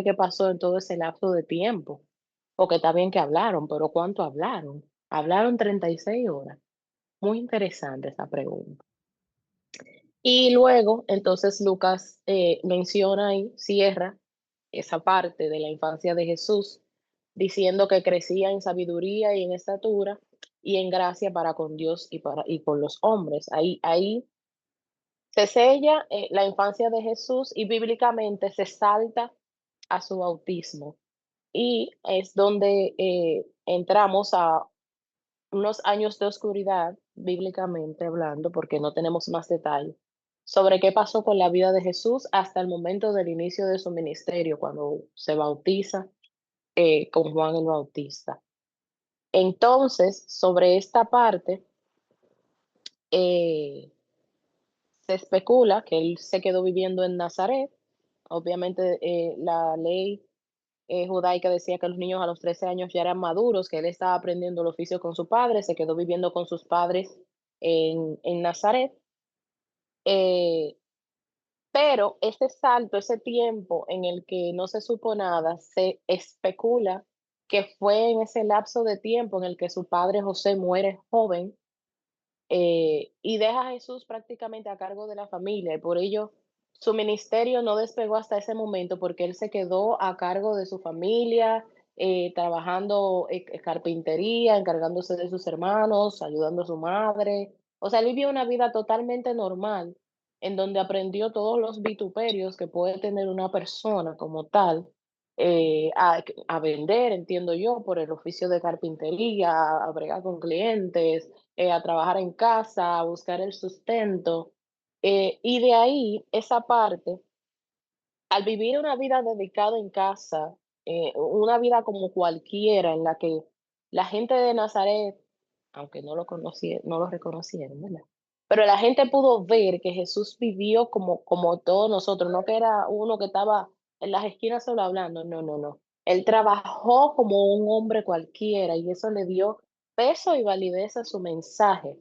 qué pasó en todo ese lapso de tiempo. Porque está bien que hablaron, pero ¿cuánto hablaron? Hablaron 36 horas. Muy interesante esa pregunta. Y luego, entonces Lucas menciona y cierra esa parte de la infancia de Jesús, diciendo que crecía en sabiduría y en estatura y en gracia para con Dios y con los hombres. Ahí se sella la infancia de Jesús y bíblicamente se salta a su bautismo. Y es donde entramos a unos años de oscuridad, bíblicamente hablando, porque no tenemos más detalle sobre qué pasó con la vida de Jesús hasta el momento del inicio de su ministerio, cuando se bautiza con Juan el Bautista. Entonces, sobre esta parte, eh, se especula que él se quedó viviendo en Nazaret. Obviamente, la ley judaica decía que los niños a los 13 años ya eran maduros, que él estaba aprendiendo el oficio con su padre, se quedó viviendo con sus padres en Nazaret. eh, pero ese salto, ese tiempo en el que no se supo nada, se especula que fue en ese lapso de tiempo en el que su padre José muere joven y deja a Jesús prácticamente a cargo de la familia, y por ello su ministerio no despegó hasta ese momento porque él se quedó a cargo de su familia, trabajando carpintería, encargándose de sus hermanos, ayudando a su madre. O sea, él vivió una vida totalmente normal, en donde aprendió todos los vituperios que puede tener una persona como tal, a vender, entiendo yo, por el oficio de carpintería, a bregar con clientes, a trabajar en casa, a buscar el sustento. Y de ahí, esa parte, al vivir una vida dedicada en casa, una vida como cualquiera, en la que la gente de Nazaret, aunque no lo reconocieron, ¿verdad? Pero la gente pudo ver que Jesús vivió como todos nosotros, no que era uno que estaba en las esquinas solo hablando, no, no, no. Él trabajó como un hombre cualquiera y eso le dio peso y validez a su mensaje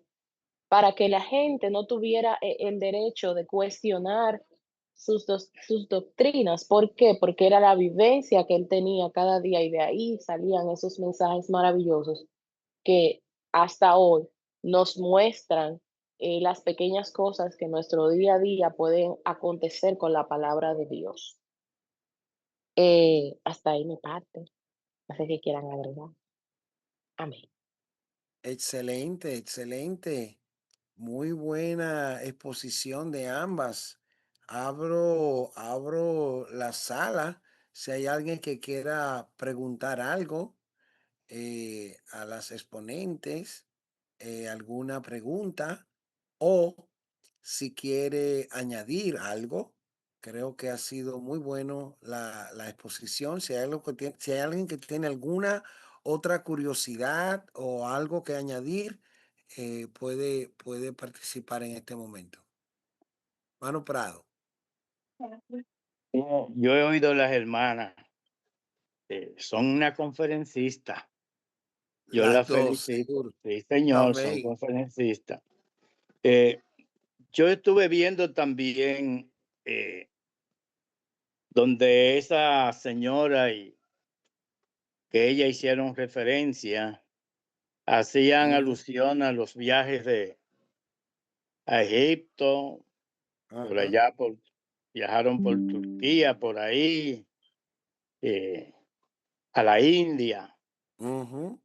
para que la gente no tuviera el derecho de cuestionar sus doctrinas. ¿Por qué? Porque era la vivencia que él tenía cada día y de ahí salían esos mensajes maravillosos que hasta hoy nos muestran las pequeñas cosas que en nuestro día a día pueden acontecer con la palabra de Dios. Hasta ahí mi parte. No sé si quieran agregar. Amén. Excelente, excelente. Muy buena exposición de ambas. Abro la sala. Si hay alguien que quiera preguntar algo a las exponentes, alguna pregunta, o si quiere añadir algo. Creo que ha sido muy bueno la exposición. Si hay alguien que tiene alguna otra curiosidad o algo que añadir, puede participar en este momento. Mano Prado. Yo he oído las hermanas, son una conferencista. Yo Las las dos, felicito. seguro. Sí, señor, son Amén. conferencistas. Eh, yo estuve viendo también donde esa señora y que ella hicieron referencia, hacían Ujú. alusión a los viajes a Egipto, por Ajá. allá, viajaron por Turquía, por ahí, eh, a la India. Ujú.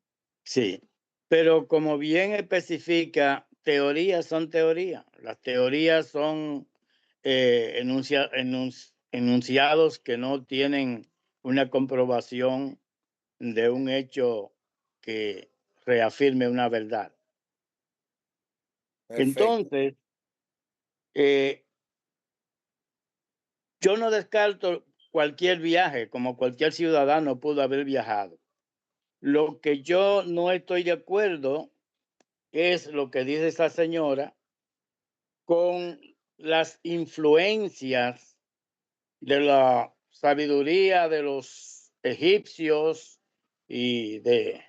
Sí, pero como bien especifica, teorías son teorías. Las teorías son enunciados que no tienen una comprobación de un hecho que reafirme una verdad. Perfecto. Entonces, eh, yo no descarto cualquier viaje, como cualquier ciudadano pudo haber viajado. Lo que yo no estoy de acuerdo es lo que dice esa señora con las influencias de la sabiduría de los egipcios y de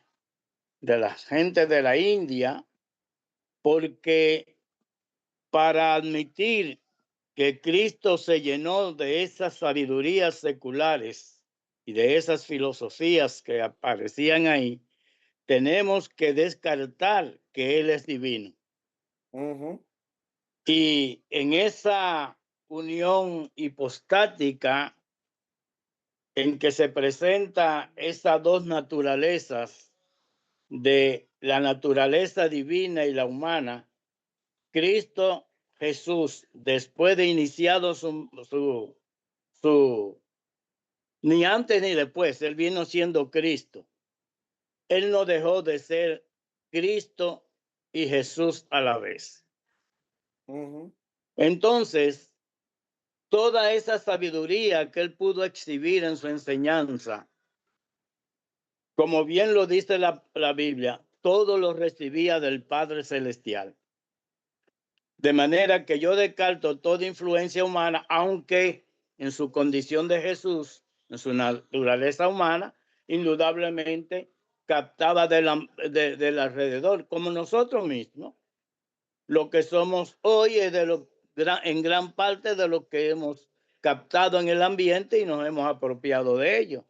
la gente de la India, porque para admitir que Cristo se llenó de esas sabidurías seculares y de esas filosofías que aparecían ahí, tenemos que descartar que Él es divino. Ujú, Y en esa unión hipostática en que se presenta esas dos naturalezas, de la naturaleza divina y la humana, Cristo Jesús, después de iniciado su ni antes ni después, Él vino siendo Cristo. Él no dejó de ser Cristo y Jesús a la vez. ujú, Entonces, toda esa sabiduría que Él pudo exhibir en su enseñanza, como bien lo dice la Biblia, todo lo recibía del Padre Celestial. De manera que yo descarto toda influencia humana, aunque en su condición de Jesús, en su naturaleza humana, indudablemente captaba del alrededor, como nosotros mismos. Lo que somos hoy es en gran parte de lo que hemos captado en el ambiente y nos hemos apropiado de ello.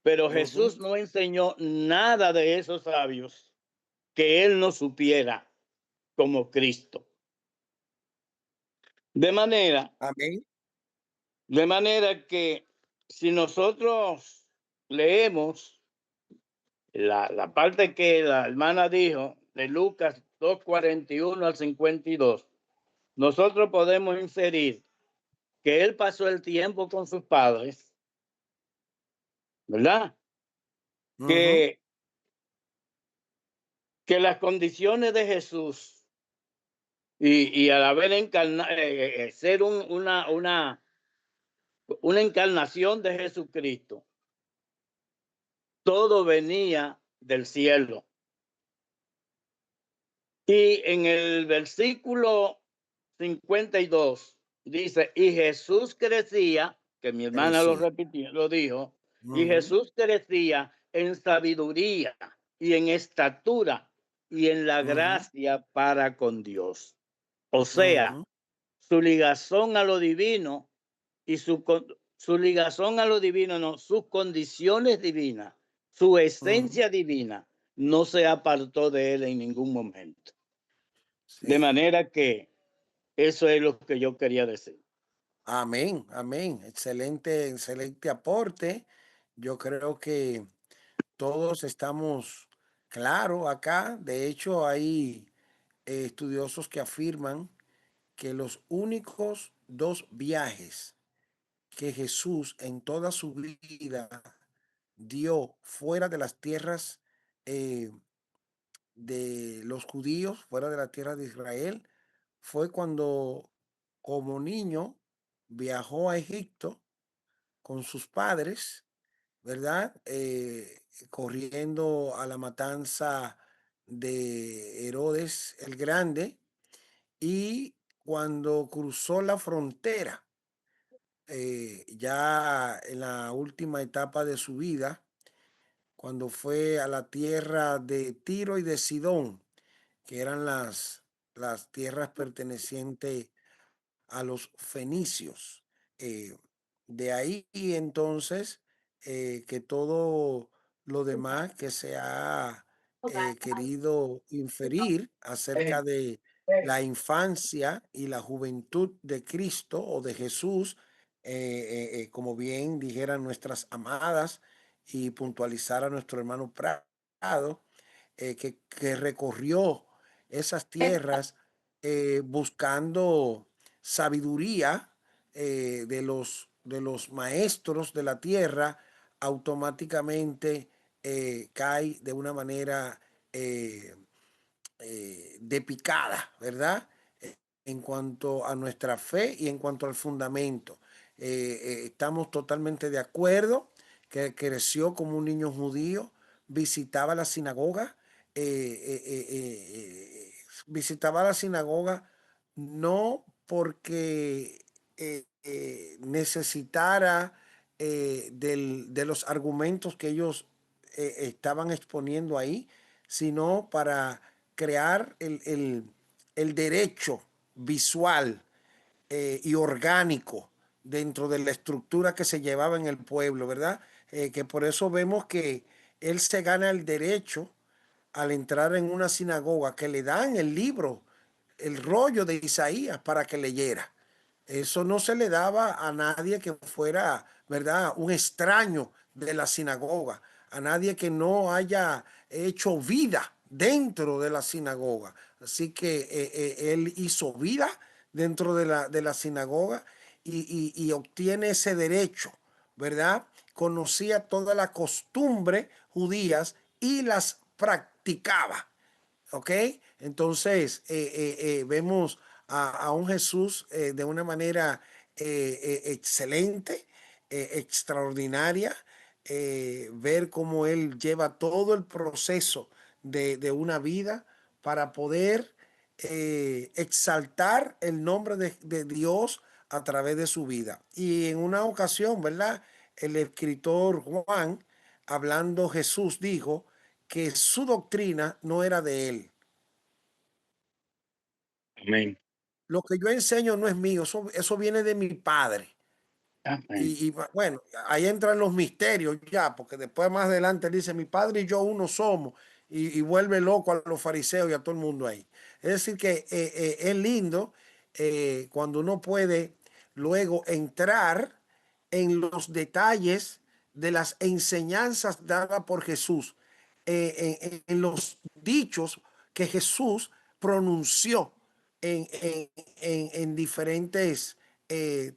Pero ujú. Jesús no enseñó nada de esos sabios que él no supiera como Cristo. De manera Amén. De manera que si nosotros leemos la parte que la hermana dijo de Lucas 2:41 al 52, nosotros podemos inferir que él pasó el tiempo con sus padres, ¿verdad? Ujú, Que, que las condiciones de Jesús y al haber ser una encarnación de Jesucristo, todo venía del cielo. Y en el versículo 52 dice, y Jesús crecía, que mi hermana lo crecía. repitió, lo dijo, y Ujú, Jesús crecía en sabiduría y en estatura y en la ujú, gracia para con Dios. O sea, ujú, su ligazón a lo divino y su ligazón a lo divino, no, sus condiciones divinas, su ujú. esencia divina, no se apartó de él en ningún momento. De Sí. manera que eso es lo que yo quería decir. Amén, amén. Excelente, excelente aporte. Yo creo que todos estamos claros acá. De hecho, hay estudiosos que afirman que los únicos dos viajes que Jesús en toda su vida dio fuera de las tierras eh, de los judíos, fuera de la tierra de Israel, fue cuando como niño viajó a Egipto con sus padres, ¿verdad? Corriendo a la matanza de Herodes el Grande, y cuando cruzó la frontera, ya en la última etapa de su vida, cuando fue a la tierra de Tiro y de Sidón, que eran las tierras pertenecientes a los fenicios. Eh, de ahí entonces que todo lo demás que se ha querido inferir acerca de la infancia y la juventud de Cristo o de Jesús, como bien dijeran nuestras amadas y puntualizar a nuestro hermano Prado, que recorrió esas tierras buscando sabiduría de los maestros de la tierra, automáticamente cae de una manera eh, de picada, ¿verdad? En cuanto a nuestra fe y en cuanto al fundamento. Estamos totalmente de acuerdo que creció como un niño judío, visitaba la sinagoga, visitaba la sinagoga no porque necesitara de los argumentos que ellos estaban exponiendo ahí, sino para crear el derecho visual y orgánico dentro de la estructura que se llevaba en el pueblo, ¿verdad? Que por eso vemos que él se gana el derecho al entrar en una sinagoga, que le dan el libro, el rollo de Isaías para que leyera. Eso no se le daba a nadie que fuera, ¿verdad? Un extraño de la sinagoga, a nadie que no haya hecho vida dentro de la sinagoga. Así que él hizo vida dentro de la sinagoga y obtiene ese derecho, ¿verdad? Conocía toda la costumbre judías y las practicaba. ¿Ok? Entonces, vemos a un Jesús de una manera excelente, extraordinaria, ver cómo Él lleva todo el proceso de una vida para poder exaltar el nombre de Dios a través de su vida. Y en una ocasión, ¿verdad? El escritor Juan, hablando Jesús, dijo que su doctrina no era de él. Amén. Lo que yo enseño no es mío, eso viene de mi padre. Amén. Bueno, ahí entran los misterios ya, porque después más adelante dice, mi padre y yo uno somos, y vuelve loco a los fariseos y a todo el mundo ahí. Es decir, que es lindo cuando uno puede luego entrar en los detalles de las enseñanzas dadas por Jesús, en los dichos que Jesús pronunció en diferentes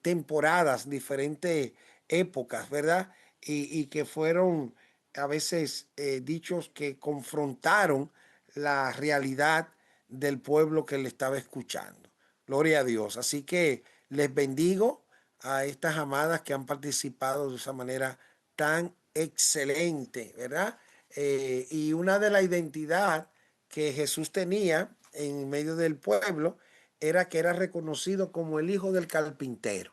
temporadas, diferentes épocas, ¿verdad? Y que fueron a veces dichos que confrontaron la realidad del pueblo que le estaba escuchando. Gloria a Dios. Así que les bendigo a estas amadas que han participado de esa manera tan excelente, ¿verdad? Y una de la identidad que Jesús tenía en medio del pueblo era que era reconocido como el hijo del carpintero.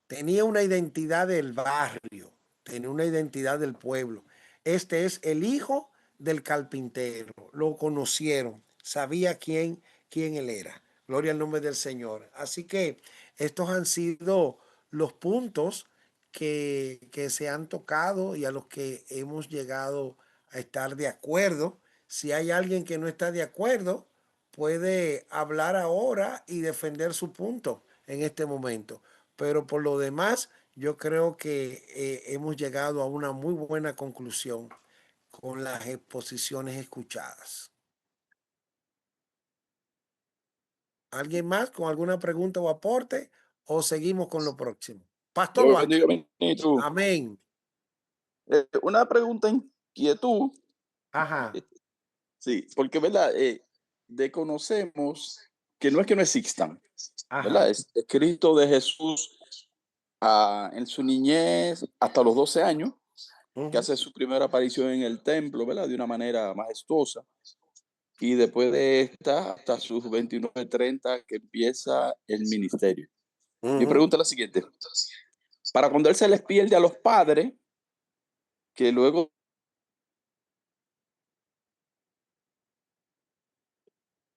Tenía una identidad del barrio, tenía una identidad del pueblo. Este es el hijo del carpintero. Lo conocieron, sabía quién él era. Gloria al nombre del Señor. Así que estos han sido los puntos que se han tocado y a los que hemos llegado a estar de acuerdo. Si hay alguien que no está de acuerdo, puede hablar ahora y defender su punto en este momento. Pero por lo demás, yo creo que hemos llegado a una muy buena conclusión con las exposiciones escuchadas. ¿Alguien más con alguna pregunta o aporte? ¿O seguimos con lo próximo? Pastor Dios Vázquez. bendiga, ministro. Amén. Una pregunta, inquietud, Ajá, eh, sí, porque, ¿verdad? Desconocemos que no existan, ¿verdad? ajá. Es escrito de Jesús en su niñez hasta los 12 años, que Ujú, hace su primera aparición en el templo, ¿verdad? De una manera majestuosa. Y después de esta, hasta sus 29, 30, que empieza el ministerio. Mi ujú. pregunta es la siguiente. Para cuando él se les pierde a los padres, que luego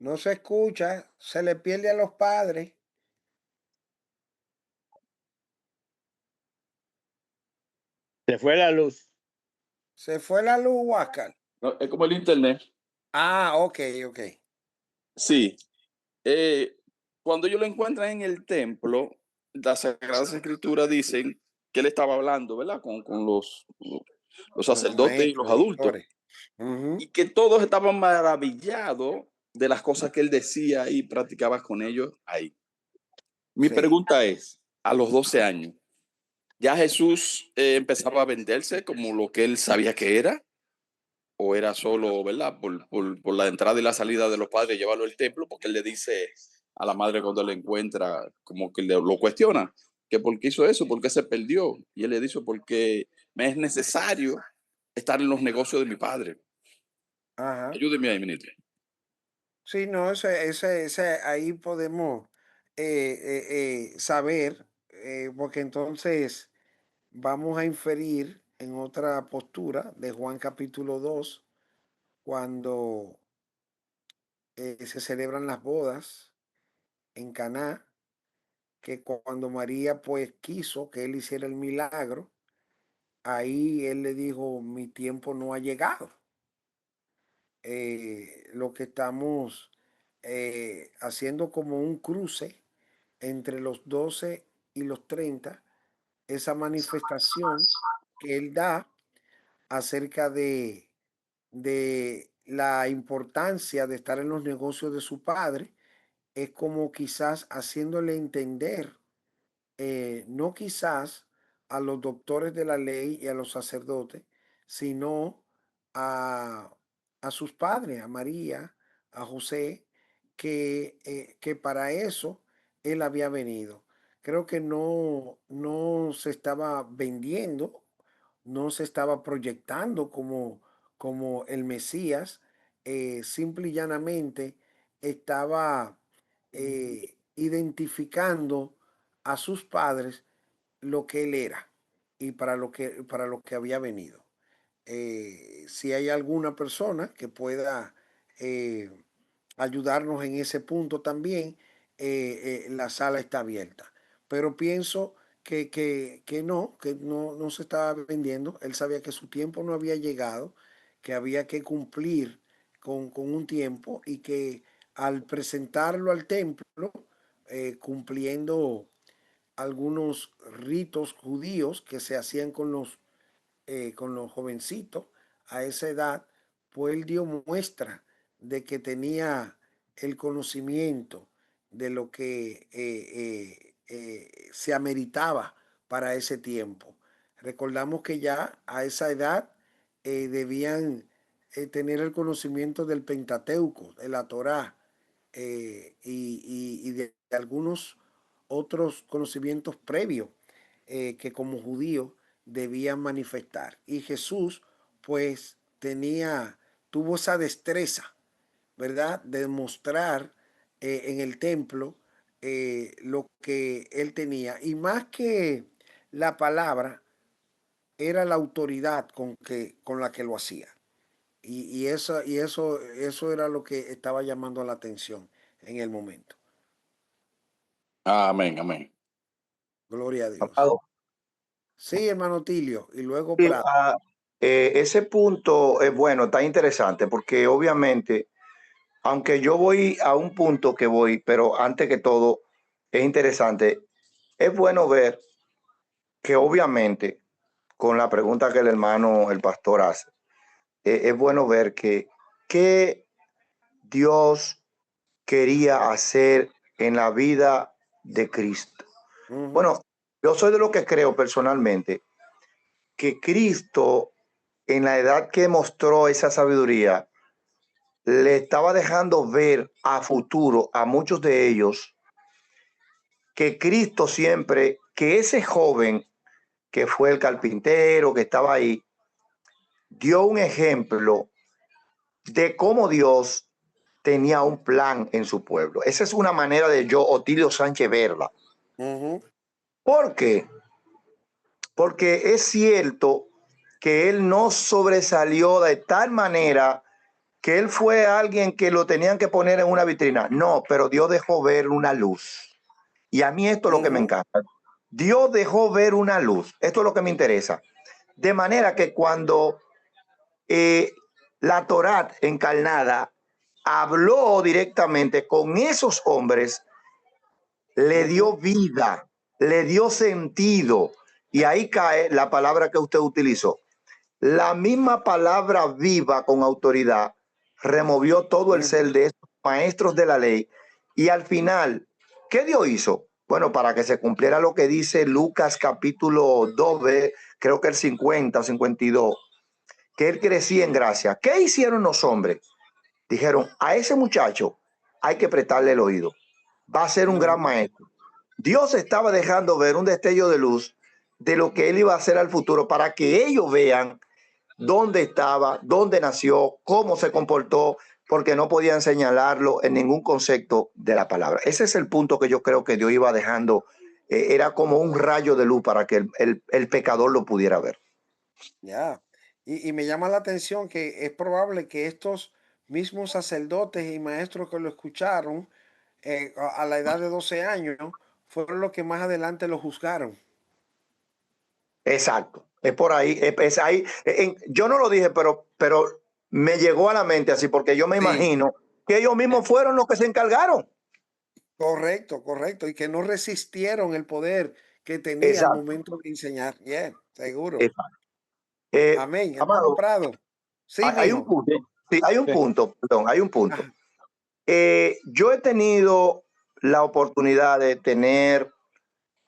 No se escucha, se le pierde a los padres. Se fue la luz. Se fue la luz, Huáscar. no, es como el internet. Ah, ok, ok. Sí, cuando ellos lo encuentran en el templo, las Sagradas Escrituras dicen que él estaba hablando, ¿verdad? Con los Con los sacerdotes y maestros, los los adultos, doctores. Ujú, y que todos estaban maravillados de las cosas que él decía y practicaba con ellos ahí. Mi sí. pregunta es, a los 12 años, ¿ya Jesús empezaba a venderse como lo que él sabía que era? ¿O era solo, ¿verdad? Por la entrada y la salida de los padres, llevarlo al templo, porque él le dice a la madre cuando le encuentra, como que lo cuestiona, que por qué hizo eso, por qué se perdió. Y él le dice, porque me es necesario estar en los negocios de mi padre. Ajá. Ayúdeme ahí, ministro. Sí, no, ahí podemos saber, porque entonces vamos a inferir en otra postura de Juan capítulo 2 cuando se celebran las bodas en Caná que cuando María pues quiso que él hiciera el milagro, ahí él le dijo, mi tiempo no ha llegado. Lo que estamos haciendo como un cruce entre los 12 y los 30, esa manifestación que él da acerca de la importancia de estar en los negocios de su padre, es como quizás haciéndole entender, no quizás a los doctores de la ley y a los sacerdotes, sino a, a sus padres, a María, a José, que para eso él había venido. Creo que no se estaba vendiendo, no se estaba proyectando como el Mesías, simple y llanamente estaba identificando a sus padres lo que él era y para lo que había venido. Si hay alguna persona que pueda eh, ayudarnos en ese punto también, la sala está abierta. Pero pienso que no se estaba vendiendo. Él sabía que su tiempo no había llegado, que había que cumplir con un tiempo y que al presentarlo al templo, cumpliendo algunos ritos judíos que se hacían con los jovencitos a esa edad, pues él dio muestra de que tenía el conocimiento de lo que se ameritaba para ese tiempo. Recordamos que ya a esa edad debían tener el conocimiento del Pentateuco, de la Torá, y de algunos otros conocimientos previos que como judío debían manifestar. Y Jesús pues tuvo esa destreza, ¿verdad? De mostrar en el templo lo que él tenía. Y más que la palabra, era la autoridad con la que lo hacía. Eso era lo que estaba llamando la atención en el momento. Amén, amén. Gloria a Dios. Amado, Sí, hermano Tilio, y luego sí, Prado. ese punto es bueno, está interesante, porque obviamente, aunque yo voy a un punto que voy, pero antes que todo, es interesante, es bueno ver que obviamente, con la pregunta que el hermano, el pastor hace, es bueno ver que Dios quería hacer en la vida de Cristo. Bueno, yo soy de lo que creo personalmente que Cristo, en la edad que mostró esa sabiduría, le estaba dejando ver a futuro a muchos de ellos que Cristo siempre, que ese joven que fue el carpintero que estaba ahí, dio un ejemplo de cómo Dios tenía un plan en su pueblo. Esa es una manera de yo, Otilio Sánchez, verla. ¿Por qué? Porque es cierto que él no sobresalió de tal manera que él fue alguien que lo tenían que poner en una vitrina. No, pero Dios dejó ver una luz. Y a mí esto es lo que me encanta. Dios dejó ver una luz. Esto es lo que me interesa. De manera que cuando la Torá encarnada habló directamente con esos hombres, le dio vida, le dio sentido. Y ahí cae la palabra que usted utilizó. La misma palabra viva con autoridad removió todo el ser de esos maestros de la ley. Y al final, ¿qué Dios hizo? Bueno, para que se cumpliera lo que dice Lucas capítulo 2, creo que el 50 o 52, que él crecía en gracia. ¿Qué hicieron los hombres? Dijeron, a ese muchacho hay que prestarle el oído. Va a ser un gran maestro. Dios estaba dejando ver un destello de luz de lo que él iba a hacer al futuro para que ellos vean dónde estaba, dónde nació, cómo se comportó, porque no podían señalarlo en ningún concepto de la palabra. Ese es el punto que yo creo que Dios iba dejando. Era como un rayo de luz para que el pecador lo pudiera ver. Ya. Y me llama la atención que es probable que estos mismos sacerdotes y maestros que lo escucharon a la edad de 12 años fueron los que más adelante lo juzgaron. Exacto. Es por ahí. Es ahí. Yo no lo dije, pero me llegó a la mente así, porque yo me Sí. imagino que ellos mismos fueron los que se encargaron. Correcto, correcto. Y que no resistieron el poder que tenía al Exacto. momento de enseñar. Bien, seguro. Exacto. Amén. Hermano Amado, Prado. Sí, hay un mijo. punto. Sí, hay un Sí. punto, perdón, hay un punto. Ajá. Yo he tenido la oportunidad de tener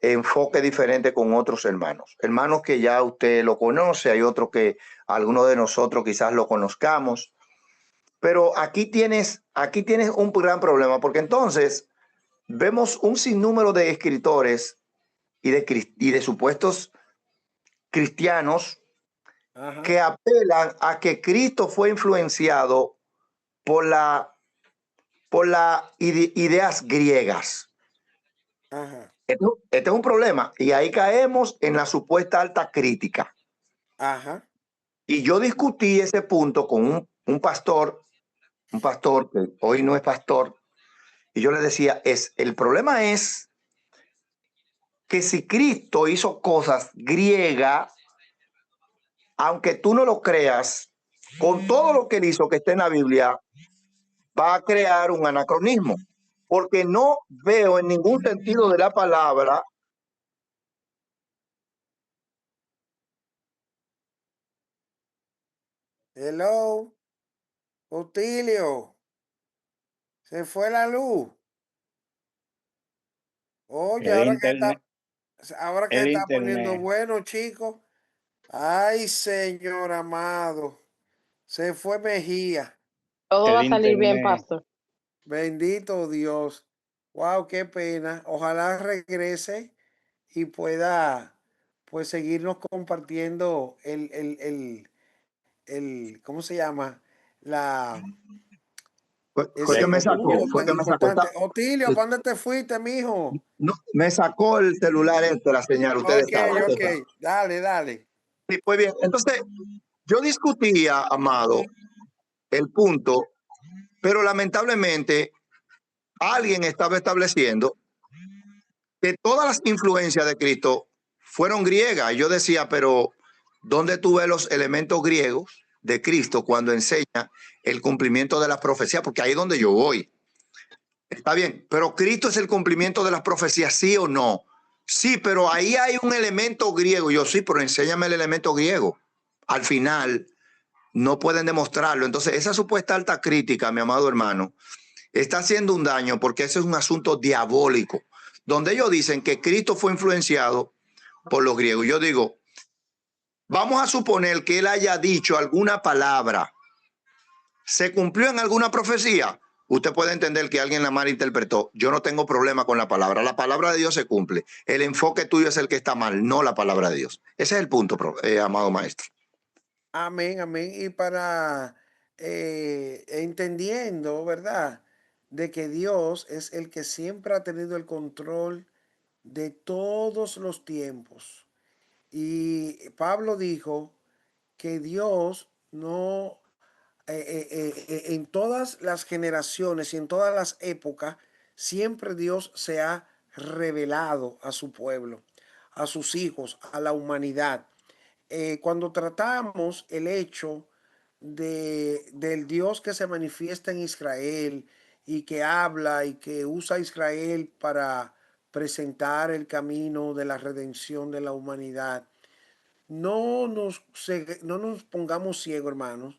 enfoque diferente con otros hermanos. Hermanos que ya usted lo conoce, hay otros que algunos de nosotros quizás lo conozcamos. Pero aquí tienes un gran problema, porque entonces vemos un sinnúmero de escritores y de supuestos cristianos Ajá. que apelan a que Cristo fue influenciado por ideas griegas. Ajá. Este es un problema y ahí caemos en la supuesta alta crítica. Ajá. Y yo discutí ese punto con un pastor que hoy no es pastor, y yo le decía, el problema es que si Cristo hizo cosas griegas, aunque tú no lo creas, con todo lo que él hizo que está en la Biblia, va a crear un anacronismo, porque no veo en ningún sentido de la palabra. Hello. Otilio. Se fue la luz. Oye, El internet. ahora que El está poniendo internet. bueno, chicos. Ay, Señor amado. Se fue Mejía. Todo va El a salir bien, internet. pastor. Bendito Dios. Wow, qué pena. Ojalá regrese y pueda, pues, seguirnos compartiendo ¿cómo se llama? Fue La que Ese me sacó, punto exposición. fue tan que me sacó. importante. Otilio, ¿para dónde te fuiste, mijo? No, me sacó el celular la señal, ustedes Ok, saben. ok. Dale, dale. Sí, pues bien, entonces yo discutía, amado, el punto, pero lamentablemente alguien estaba estableciendo que todas las influencias de Cristo fueron griegas. Yo decía, pero ¿dónde tú ves los elementos griegos de Cristo cuando enseña el cumplimiento de las profecías? Porque ahí es donde yo voy. Está bien, pero Cristo es el cumplimiento de las profecías, ¿sí o no? Sí, pero ahí hay un elemento griego. Yo sí, pero enséñame el elemento griego. Al final no pueden demostrarlo. Entonces, esa supuesta alta crítica, mi amado hermano, está haciendo un daño porque ese es un asunto diabólico, donde ellos dicen que Cristo fue influenciado por los griegos. Yo digo, vamos a suponer que él haya dicho alguna palabra, ¿se cumplió en alguna profecía? Usted puede entender que alguien la malinterpretó. Yo no tengo problema con la palabra. La palabra de Dios se cumple. El enfoque tuyo es el que está mal, no la palabra de Dios. Ese es el punto, amado maestro. Amén, amén. Y para entendiendo, ¿verdad? De que Dios es el que siempre ha tenido el control de todos los tiempos. Y Pablo dijo que Dios no, en todas las generaciones y en todas las épocas, siempre Dios se ha revelado a su pueblo, a sus hijos, a la humanidad. Cuando tratamos el hecho del Dios que se manifiesta en Israel y que habla y que usa a Israel para presentar el camino de la redención de la humanidad, no nos pongamos ciegos, hermanos,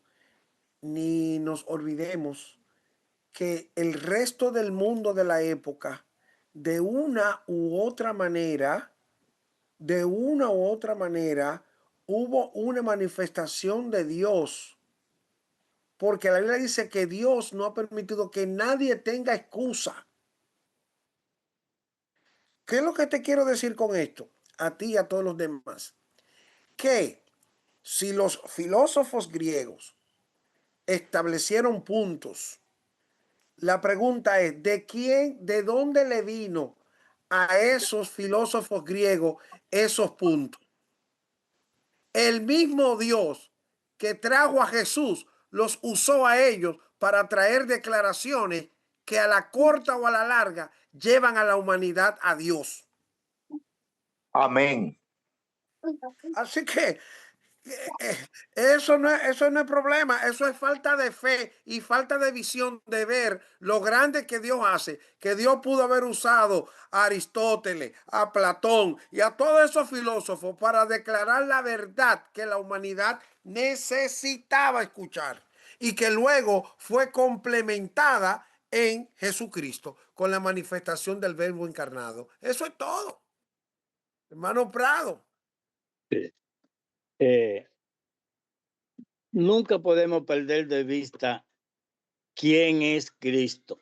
ni nos olvidemos que el resto del mundo de la época, de una u otra manera, de una u otra manera, hubo una manifestación de Dios. Porque la Biblia dice que Dios no ha permitido que nadie tenga excusa. ¿Qué es lo que te quiero decir con esto? A ti y a todos los demás. Que si los filósofos griegos establecieron puntos, la pregunta es, de dónde le vino a esos filósofos griegos esos puntos? El mismo Dios que trajo a Jesús los usó a ellos para traer declaraciones que a la corta o a la larga llevan a la humanidad a Dios. Amén. Así que eso no es problema, eso es falta de fe y falta de visión de ver lo grande que Dios hace, que Dios pudo haber usado a Aristóteles, a Platón y a todos esos filósofos para declarar la verdad que la humanidad necesitaba escuchar y que luego fue complementada en Jesucristo con la manifestación del Verbo encarnado. Eso es todo, hermano Prado. Eh, Nunca podemos perder de vista quién es Cristo.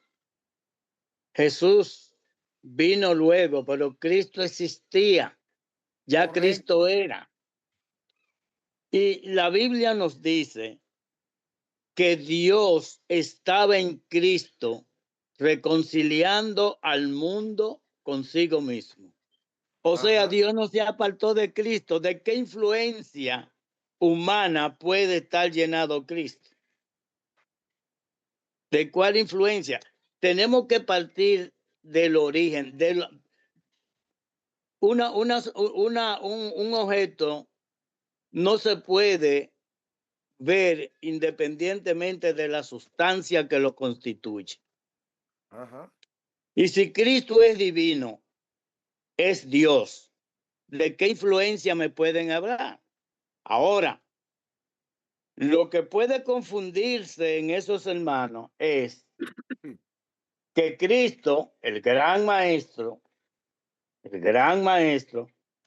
Jesús vino luego, pero Cristo existía. Ya Correcto. Cristo era. Y la Biblia nos dice que Dios estaba en Cristo reconciliando al mundo consigo mismo. O sea, Ajá. Dios no se apartó de Cristo. ¿De qué influencia humana puede estar llenado Cristo? ¿De cuál influencia? Tenemos que partir del origen. Un objeto no se puede ver independientemente de la sustancia que lo constituye. Ajá. Y si Cristo es divino, es Dios, ¿de qué influencia me pueden hablar? Ahora, lo que puede confundirse en esos hermanos es que Cristo, el gran maestro,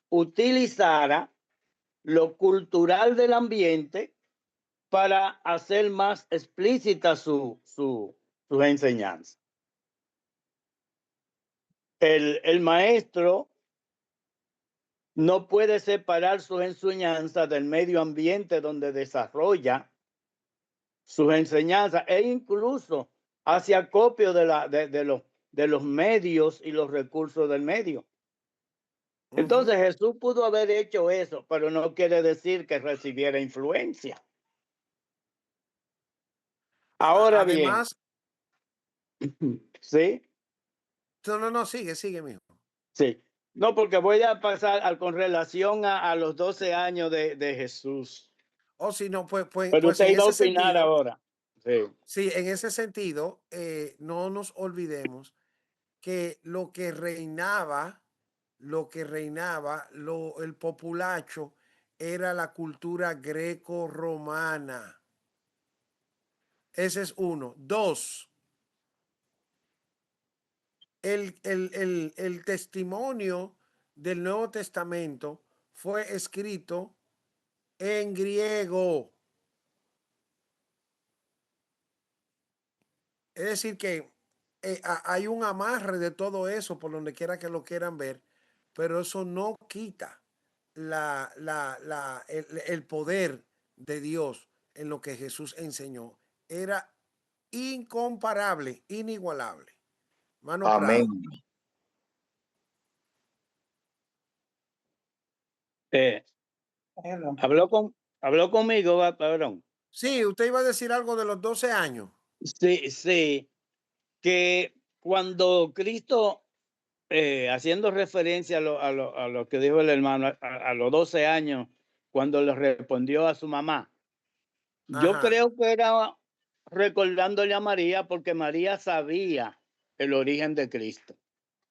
utilizara lo cultural del ambiente para hacer más explícita sus enseñanzas. El maestro no puede separar sus enseñanzas del medio ambiente donde desarrolla sus enseñanzas e incluso hace acopio de los medios y los recursos del medio. Entonces Jesús pudo haber hecho eso, pero no quiere decir que recibiera influencia. Ahora Además, bien, ¿sí? no, sigue, mijo. Sí. No, porque voy a pasar con relación a los 12 años de Jesús. O si no, pues Pero usted en iba a ese opinar sentido, ahora. Sí. sí, en ese sentido, no nos olvidemos que el populacho era la cultura greco-romana. Ese es uno. Dos, el testimonio del Nuevo Testamento fue escrito en griego. Es decir, que hay un amarre de todo eso por donde quiera que lo quieran ver, pero eso no quita el poder de Dios en lo que Jesús enseñó. Era incomparable, inigualable. Mano Amén. Prado. Habló conmigo, perdón. Sí, usted iba a decir algo de los 12 años. Sí, que cuando Cristo, haciendo referencia a lo que dijo el hermano, a los 12 años, cuando le respondió a su mamá, yo Ajá. creo que era recordándole a María porque María sabía el origen de Cristo.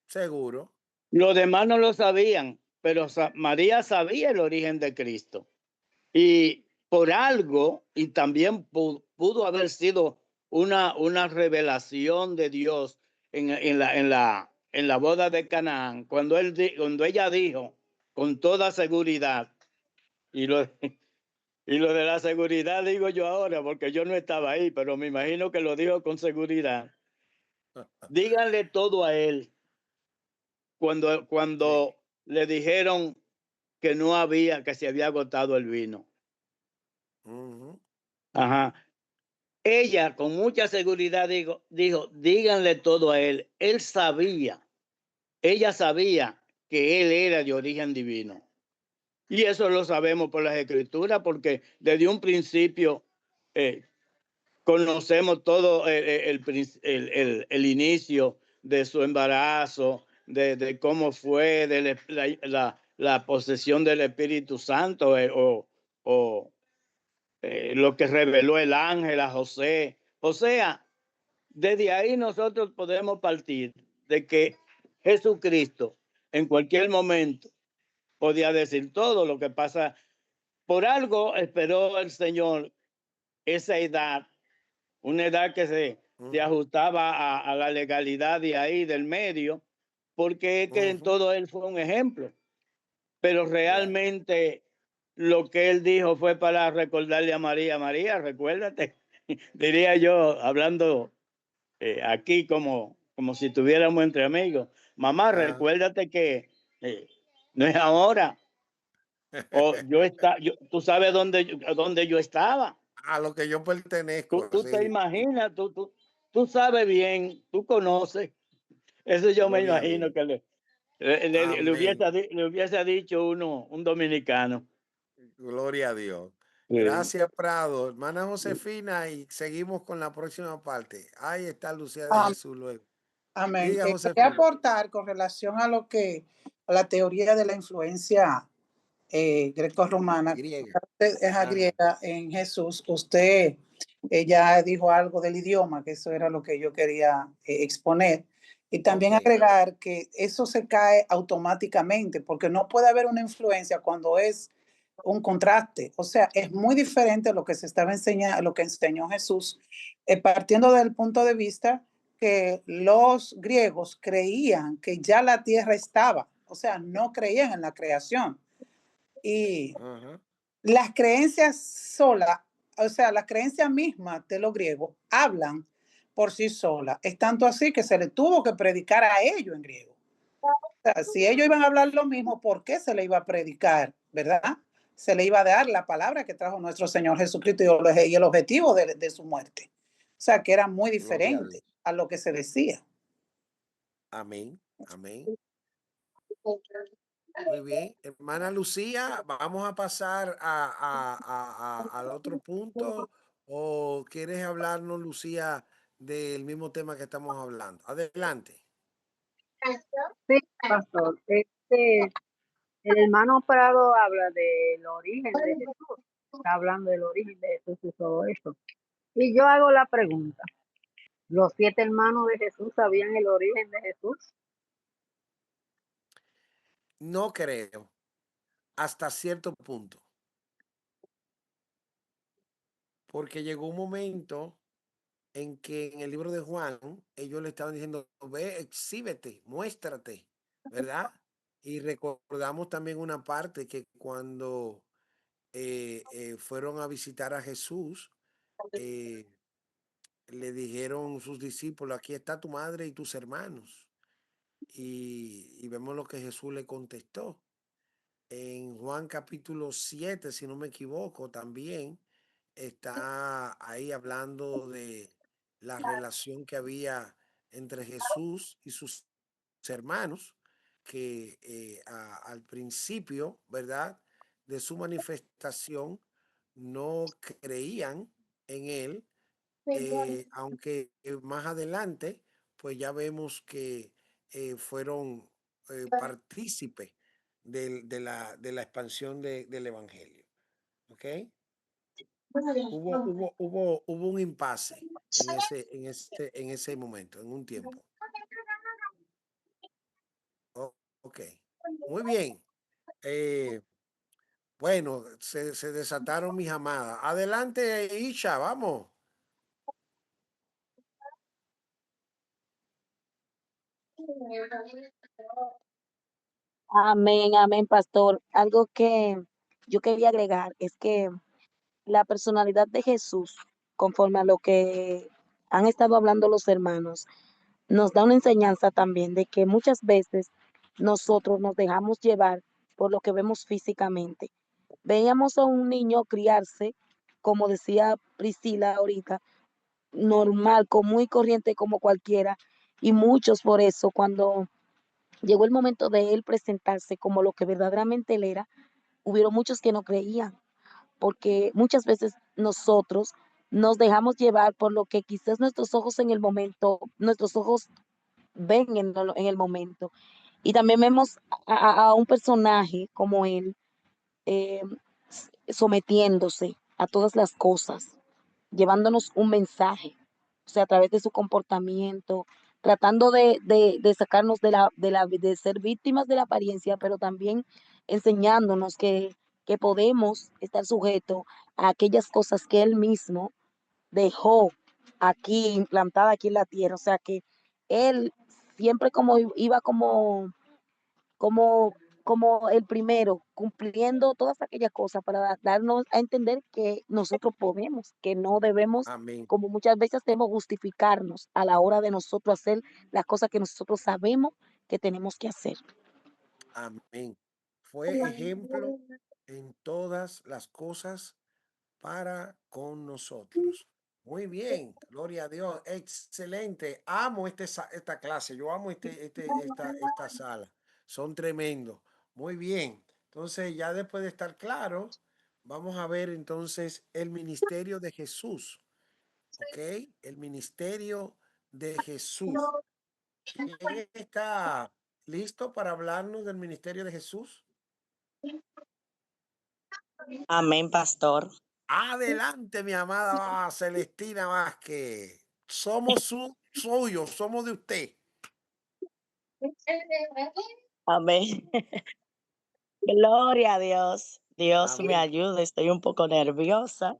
Seguro. Los demás no lo sabían, pero María sabía el origen de Cristo. Y por algo, y también pudo haber sido una revelación de Dios en la boda de Canaán, cuando ella dijo con toda seguridad, y lo, y lo de la seguridad digo yo ahora, porque yo no estaba ahí, pero me imagino que lo dijo con seguridad. Díganle todo a él. Cuando le dijeron que se había agotado el vino. Ajá. Ella con mucha seguridad dijo, díganle todo a él. Ella sabía que él era de origen divino. Y eso lo sabemos por las escrituras, porque desde un principio conocemos todo el inicio de su embarazo, de cómo fue, de la posesión del Espíritu Santo, o lo que reveló el ángel a José. O sea, desde ahí nosotros podemos partir de que Jesucristo en cualquier momento podía decir todo lo que pasa. Por algo esperó el Señor esa edad, una edad que se ajustaba a la legalidad de ahí, del medio, porque es que en todo él fue un ejemplo. Pero realmente lo que él dijo fue para recordarle a María, María, recuérdate, diría yo, hablando aquí como si estuviéramos entre amigos, mamá, recuérdate que no es ahora, o tú sabes dónde yo estaba. A lo que yo pertenezco, Tú te sí. imaginas, tú sabes bien, tú conoces. Eso yo me Gloria a imagino Dios. que Amén. le hubiese dicho un dominicano. Gloria a Dios. Sí. Gracias, Prado. Hermana Josefina, y seguimos con la próxima parte. Ahí está Lucía de Am- Jesús luego. Amén. Diga, Quería Josefina. aportar con relación a la teoría de la influencia greco-romana, Griega. es griega en Jesús. Usted ya dijo algo del idioma, que eso era lo que yo quería exponer. Y también agregar que eso se cae automáticamente, porque no puede haber una influencia cuando es un contraste. O sea, es muy diferente lo que se estaba enseñando, lo que enseñó Jesús, partiendo del punto de vista que los griegos creían que ya la tierra estaba, o sea, no creían en la creación. Y las creencias solas, o sea, las creencias mismas de los griegos hablan por sí solas. Es tanto así que se le tuvo que predicar a ellos en griego. O sea, si ellos iban a hablar lo mismo, ¿por qué se le iba a predicar? ¿Verdad? Se le iba a dar la palabra que trajo nuestro Señor Jesucristo y el objetivo de su muerte. O sea, que era muy diferente a lo que se decía. Amén. Amén. Muy bien. Hermana Lucía, vamos a pasar al otro punto. ¿O quieres hablarnos, Lucía, del mismo tema que estamos hablando? Adelante. Sí, pastor. El hermano Prado habla del origen de Jesús. Está hablando del origen de Jesús y todo eso. Y yo hago la pregunta. ¿Los 7 hermanos de Jesús sabían el origen de Jesús? No creo. Hasta cierto punto. Porque llegó un momento en que en el libro de Juan, ellos le estaban diciendo, ve, exhíbete, muéstrate, ¿verdad? Y recordamos también una parte que cuando fueron a visitar a Jesús, le dijeron sus discípulos, aquí está tu madre y tus hermanos. Y vemos lo que Jesús le contestó. En Juan capítulo 7, si no me equivoco, también está ahí hablando de la relación que había entre Jesús y sus hermanos, que al principio, ¿verdad?, de su manifestación, no creían en él, aunque más adelante, pues ya vemos que fueron partícipes de la expansión del evangelio. ¿Ok? Hubo un impasse en ese momento, en un tiempo. Ok, muy bien. Bueno, se desataron mis amadas. Adelante, Isha, vamos. Amén, amén, pastor. Algo que yo quería agregar es que la personalidad de Jesús, conforme a lo que han estado hablando los hermanos, nos da una enseñanza también de que muchas veces nosotros nos dejamos llevar por lo que vemos físicamente. Veíamos a un niño criarse, como decía Priscila ahorita, normal, común y corriente como cualquiera, y muchos por eso, cuando llegó el momento de él presentarse como lo que verdaderamente él era, hubieron muchos que no creían, porque muchas veces nosotros nos dejamos llevar por lo que quizás nuestros ojos en el momento, nuestros ojos ven en el momento. Y también vemos a un personaje como él eh, sometiéndose a todas las cosas, llevándonos un mensaje, o sea, a través de su comportamiento, tratando de sacarnos de ser víctimas de la apariencia, pero también enseñándonos que podemos estar sujetos a aquellas cosas que él mismo dejó aquí, implantada aquí en la tierra, o sea, que él siempre como iba como, como el primero, cumpliendo todas aquellas cosas para darnos a entender que nosotros podemos, que no debemos, Amén. como muchas veces debemos justificarnos a la hora de nosotros hacer las cosas que nosotros sabemos que tenemos que hacer. Amén. Fue ejemplo en todas las cosas para con nosotros. Muy bien, gloria a Dios, excelente. Amo esta clase, yo amo esta sala. Son tremendos. Muy bien. Entonces, ya después de estar claro, vamos a ver entonces el ministerio de Jesús. ¿Ok? El ministerio de Jesús. ¿Quién está listo para hablarnos del ministerio de Jesús? Amén, pastor. Adelante, mi amada Celestina Vázquez. Somos suyos, somos de usted. Amén. Gloria a Dios. Dios me Amén. ayude, estoy un poco nerviosa.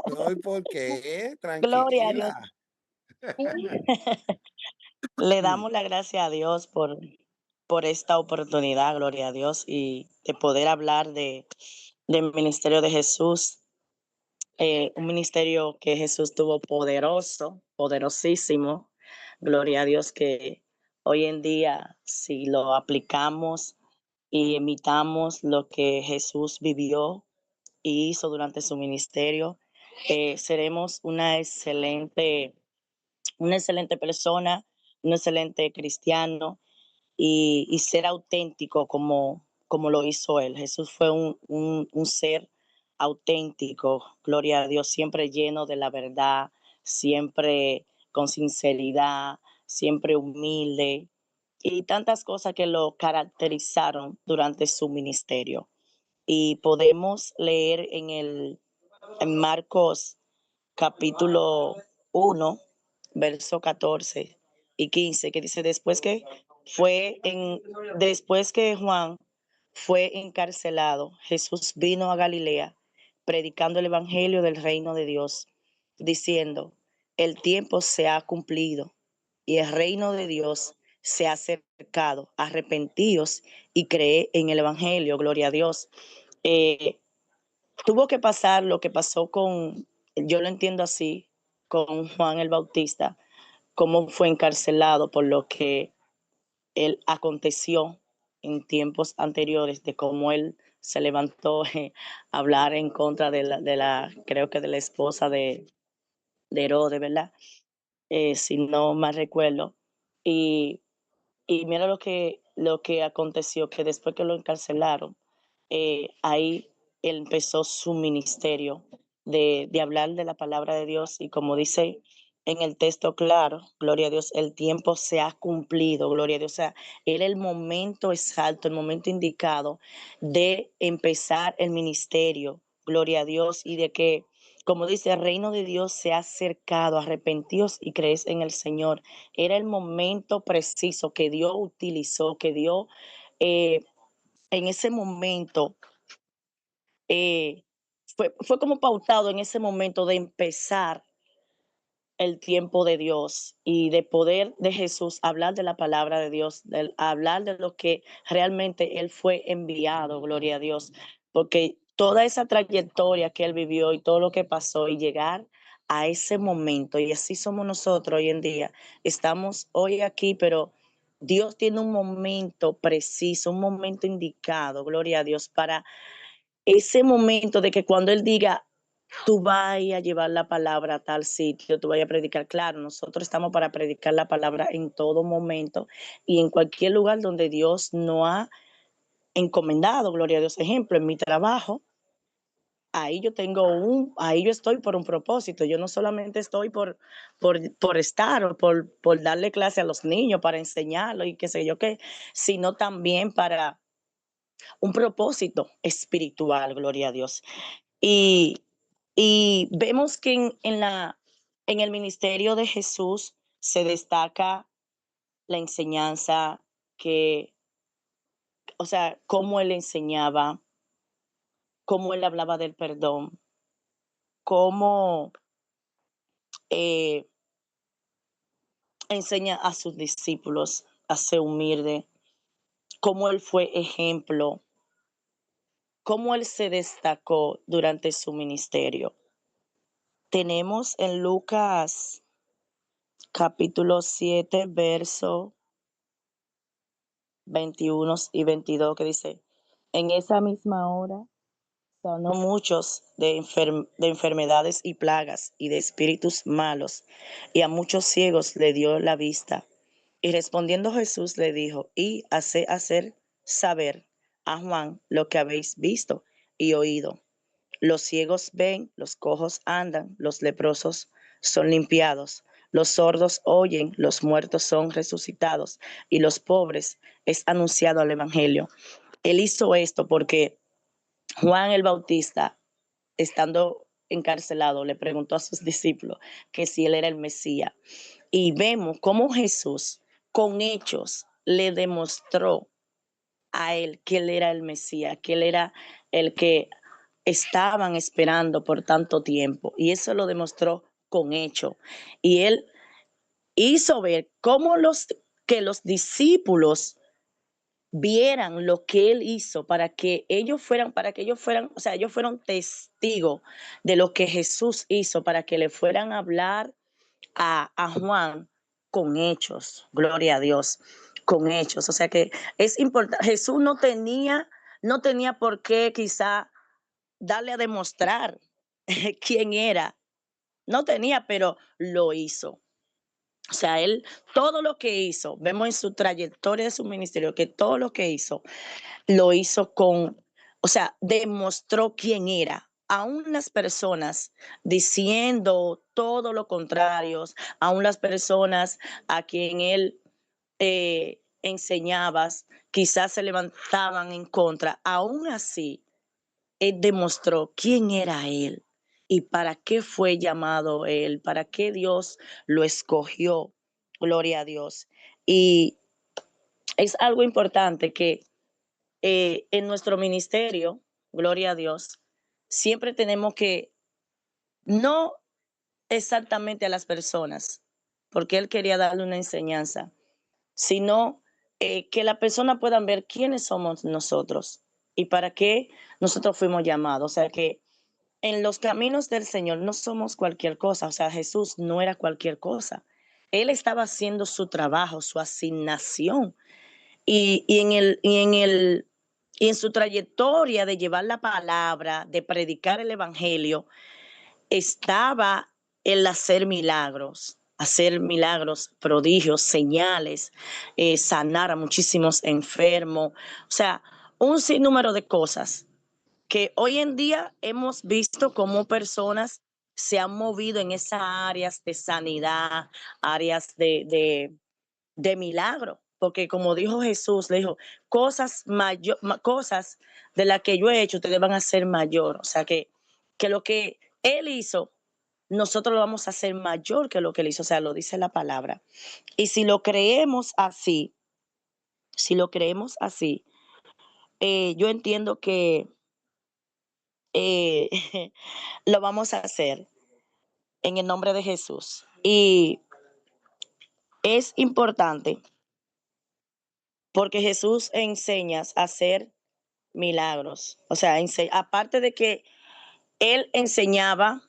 No, ¿y por qué? Gloria a Dios. Tranquila. Le damos la gracia a Dios por esta oportunidad, gloria a Dios, y de poder hablar del ministerio de Jesús. Un ministerio que Jesús tuvo poderoso, poderosísimo. Gloria a Dios que hoy en día, si lo aplicamos y imitamos lo que Jesús vivió y hizo durante su ministerio, seremos una excelente persona, un excelente cristiano y ser auténtico como lo hizo él. Jesús fue un ser auténtico, gloria a Dios, siempre lleno de la verdad, siempre con sinceridad, siempre humilde y tantas cosas que lo caracterizaron durante su ministerio. Y podemos leer en Marcos capítulo 1, verso 14 y 15, que dice, después que Juan fue encarcelado, Jesús vino a Galilea predicando el evangelio del reino de Dios, diciendo, el tiempo se ha cumplido y el reino de Dios se ha acercado, arrepentíos y cree en el evangelio, gloria a Dios. Eh, Tuvo que pasar lo que pasó yo lo entiendo así, con Juan el Bautista, cómo fue encarcelado por lo que él aconteció en tiempos anteriores, de cómo él se levantó a hablar en contra creo que de la esposa de Herodes, ¿verdad? Si no mal recuerdo. Y y mira lo que aconteció, que después que lo encarcelaron, ahí él empezó su ministerio de hablar de la palabra de Dios y como dice en el texto claro, gloria a Dios, el tiempo se ha cumplido, gloria a Dios. O sea, era el momento exacto, el momento indicado de empezar el ministerio, gloria a Dios, y de que, como dice, el reino de Dios se ha acercado, arrepentíos y crees en el Señor. Era el momento preciso que Dios utilizó, que Dios en ese momento eh, fue como pautado en ese momento de empezar el tiempo de Dios y de poder de Jesús hablar de la palabra de Dios, hablar de lo que realmente Él fue enviado, gloria a Dios, porque toda esa trayectoria que Él vivió y todo lo que pasó y llegar a ese momento, y así somos nosotros hoy en día, estamos hoy aquí, pero Dios tiene un momento preciso, un momento indicado, gloria a Dios, para ese momento de que cuando Él diga, tú vayas a llevar la palabra a tal sitio, tú vayas a predicar. Claro, nosotros estamos para predicar la palabra en todo momento y en cualquier lugar donde Dios nos ha encomendado, gloria a Dios. Ejemplo, en mi trabajo, ahí yo estoy por un propósito. Yo no solamente estoy por estar o por darle clase a los niños, para enseñarlos y qué sé yo qué, sino también para un propósito espiritual, gloria a Dios. Y, y vemos que en el ministerio de Jesús se destaca la enseñanza o sea, cómo él enseñaba, cómo él hablaba del perdón, cómo eh, enseña a sus discípulos a ser humilde, cómo él fue ejemplo, cómo él se destacó durante su ministerio. Tenemos en Lucas capítulo 7, verso 21 y 22 que dice, en esa misma hora sanó muchos de enfermedades y plagas y de espíritus malos, y a muchos ciegos le dio la vista. Y respondiendo Jesús le dijo, y hacer saber a Juan lo que habéis visto y oído. Los ciegos ven, los cojos andan, los leprosos son limpiados, los sordos oyen, los muertos son resucitados, y los pobres es anunciado el evangelio. Él hizo esto porque Juan el Bautista, estando encarcelado, le preguntó a sus discípulos que si él era el Mesías. Y vemos cómo Jesús, con hechos, le demostró a él que él era el Mesías, que él era el que estaban esperando por tanto tiempo. Y eso lo demostró con hechos. Y él hizo ver cómo que los discípulos vieran lo que él hizo para que ellos fueran, o sea, ellos fueron testigos de lo que Jesús hizo, para que le fueran a hablar a Juan con hechos, gloria a Dios, con hechos. O sea que es importante, Jesús no tenía por qué quizá darle a demostrar quién era, no tenía, pero lo hizo. O sea, él, todo lo que hizo, vemos en su trayectoria de su ministerio, que todo lo que hizo, lo hizo o sea, demostró quién era. Aún las personas diciendo todo lo contrario, aún las personas a quien él enseñaba, quizás se levantaban en contra, aún así, él demostró quién era él y para qué fue llamado él, para qué Dios lo escogió. Gloria a Dios. Y es algo importante que en nuestro ministerio, gloria a Dios, siempre tenemos que, no exactamente a las personas, porque él quería darle una enseñanza, sino que las personas puedan ver quiénes somos nosotros y para qué nosotros fuimos llamados. O sea que en los caminos del Señor no somos cualquier cosa. O sea, Jesús no era cualquier cosa. Él estaba haciendo su trabajo, su asignación. Y en su trayectoria de llevar la palabra, de predicar el evangelio, estaba el hacer milagros, prodigios, señales, sanar a muchísimos enfermos. O sea, un sinnúmero de cosas que hoy en día hemos visto cómo personas se han movido en esas áreas de sanidad, áreas de milagro, porque como dijo Jesús, le dijo, cosas de las que yo he hecho, ustedes van a ser mayor. O sea, que lo que él hizo, nosotros lo vamos a hacer mayor que lo que él hizo. O sea, lo dice la palabra. Y si lo creemos así, yo entiendo que eh, lo vamos a hacer en el nombre de Jesús. Y es importante porque Jesús enseña a hacer milagros. O sea, aparte de que él enseñaba,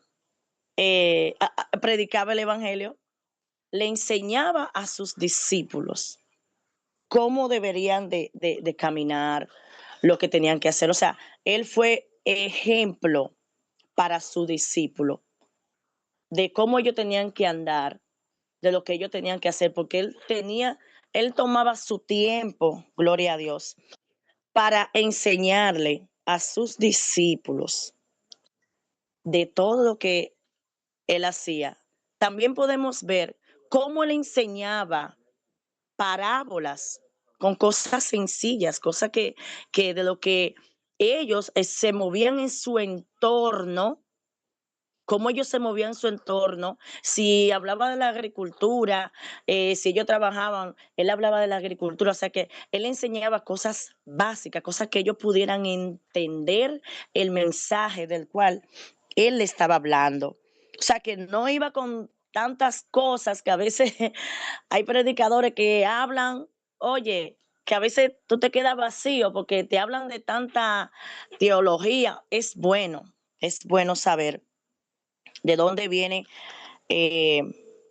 predicaba el evangelio, le enseñaba a sus discípulos cómo deberían de caminar, lo que tenían que hacer. O sea, él fue ejemplo para su discípulo de cómo ellos tenían que andar, de lo que ellos tenían que hacer, porque él tomaba su tiempo, gloria a Dios, para enseñarle a sus discípulos de todo lo que él hacía, también podemos ver cómo él enseñaba parábolas con cosas sencillas, cosas que de lo que ellos se movían en su entorno, cómo ellos se movían en su entorno. Si hablaba de la agricultura, si ellos trabajaban, él hablaba de la agricultura, o sea que él enseñaba cosas básicas, cosas que ellos pudieran entender el mensaje del cual él le estaba hablando. O sea que no iba con tantas cosas que a veces hay predicadores que hablan, oye, que a veces tú te quedas vacío porque te hablan de tanta teología. Es bueno saber de dónde viene eh,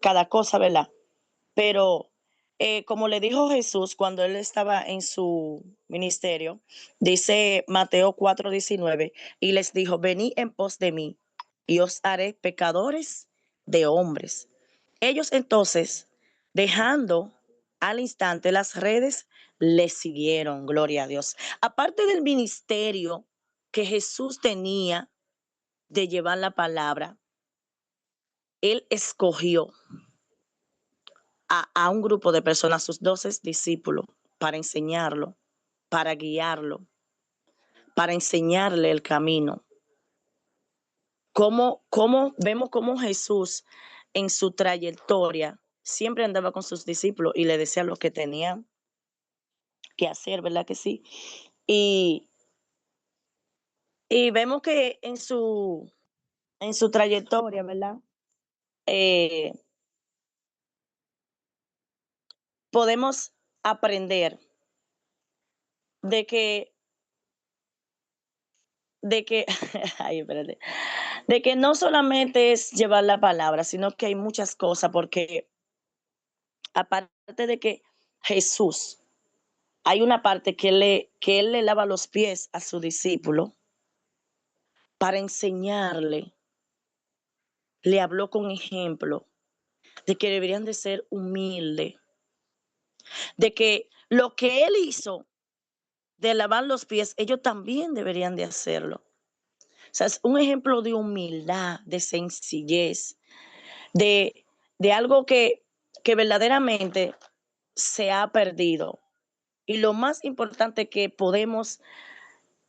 cada cosa, ¿verdad? Pero como le dijo Jesús cuando él estaba en su ministerio, dice Mateo 4:19, y les dijo, venid en pos de mí y os haré pecadores de hombres. Ellos entonces, dejando al instante las redes, le siguieron, gloria a Dios. Aparte del ministerio que Jesús tenía de llevar la palabra, él escogió a un grupo de personas, sus 12 discípulos, para enseñarlo, para guiarlo, para enseñarle el camino. Cómo vemos cómo Jesús en su trayectoria siempre andaba con sus discípulos y le decía lo que tenían que hacer, ¿verdad que sí? Y, y vemos que en su trayectoria, ¿verdad? Eh, podemos aprender de que, ay, espérate, de que no solamente es llevar la palabra, sino que hay muchas cosas, porque aparte de que Jesús, hay una parte que él le lava los pies a su discípulo para enseñarle, le habló con ejemplo de que deberían de ser humildes, de que lo que él hizo de lavar los pies, ellos también deberían de hacerlo. O sea, es un ejemplo de humildad, de sencillez, de, de algo que verdaderamente se ha perdido. Y lo más importante que podemos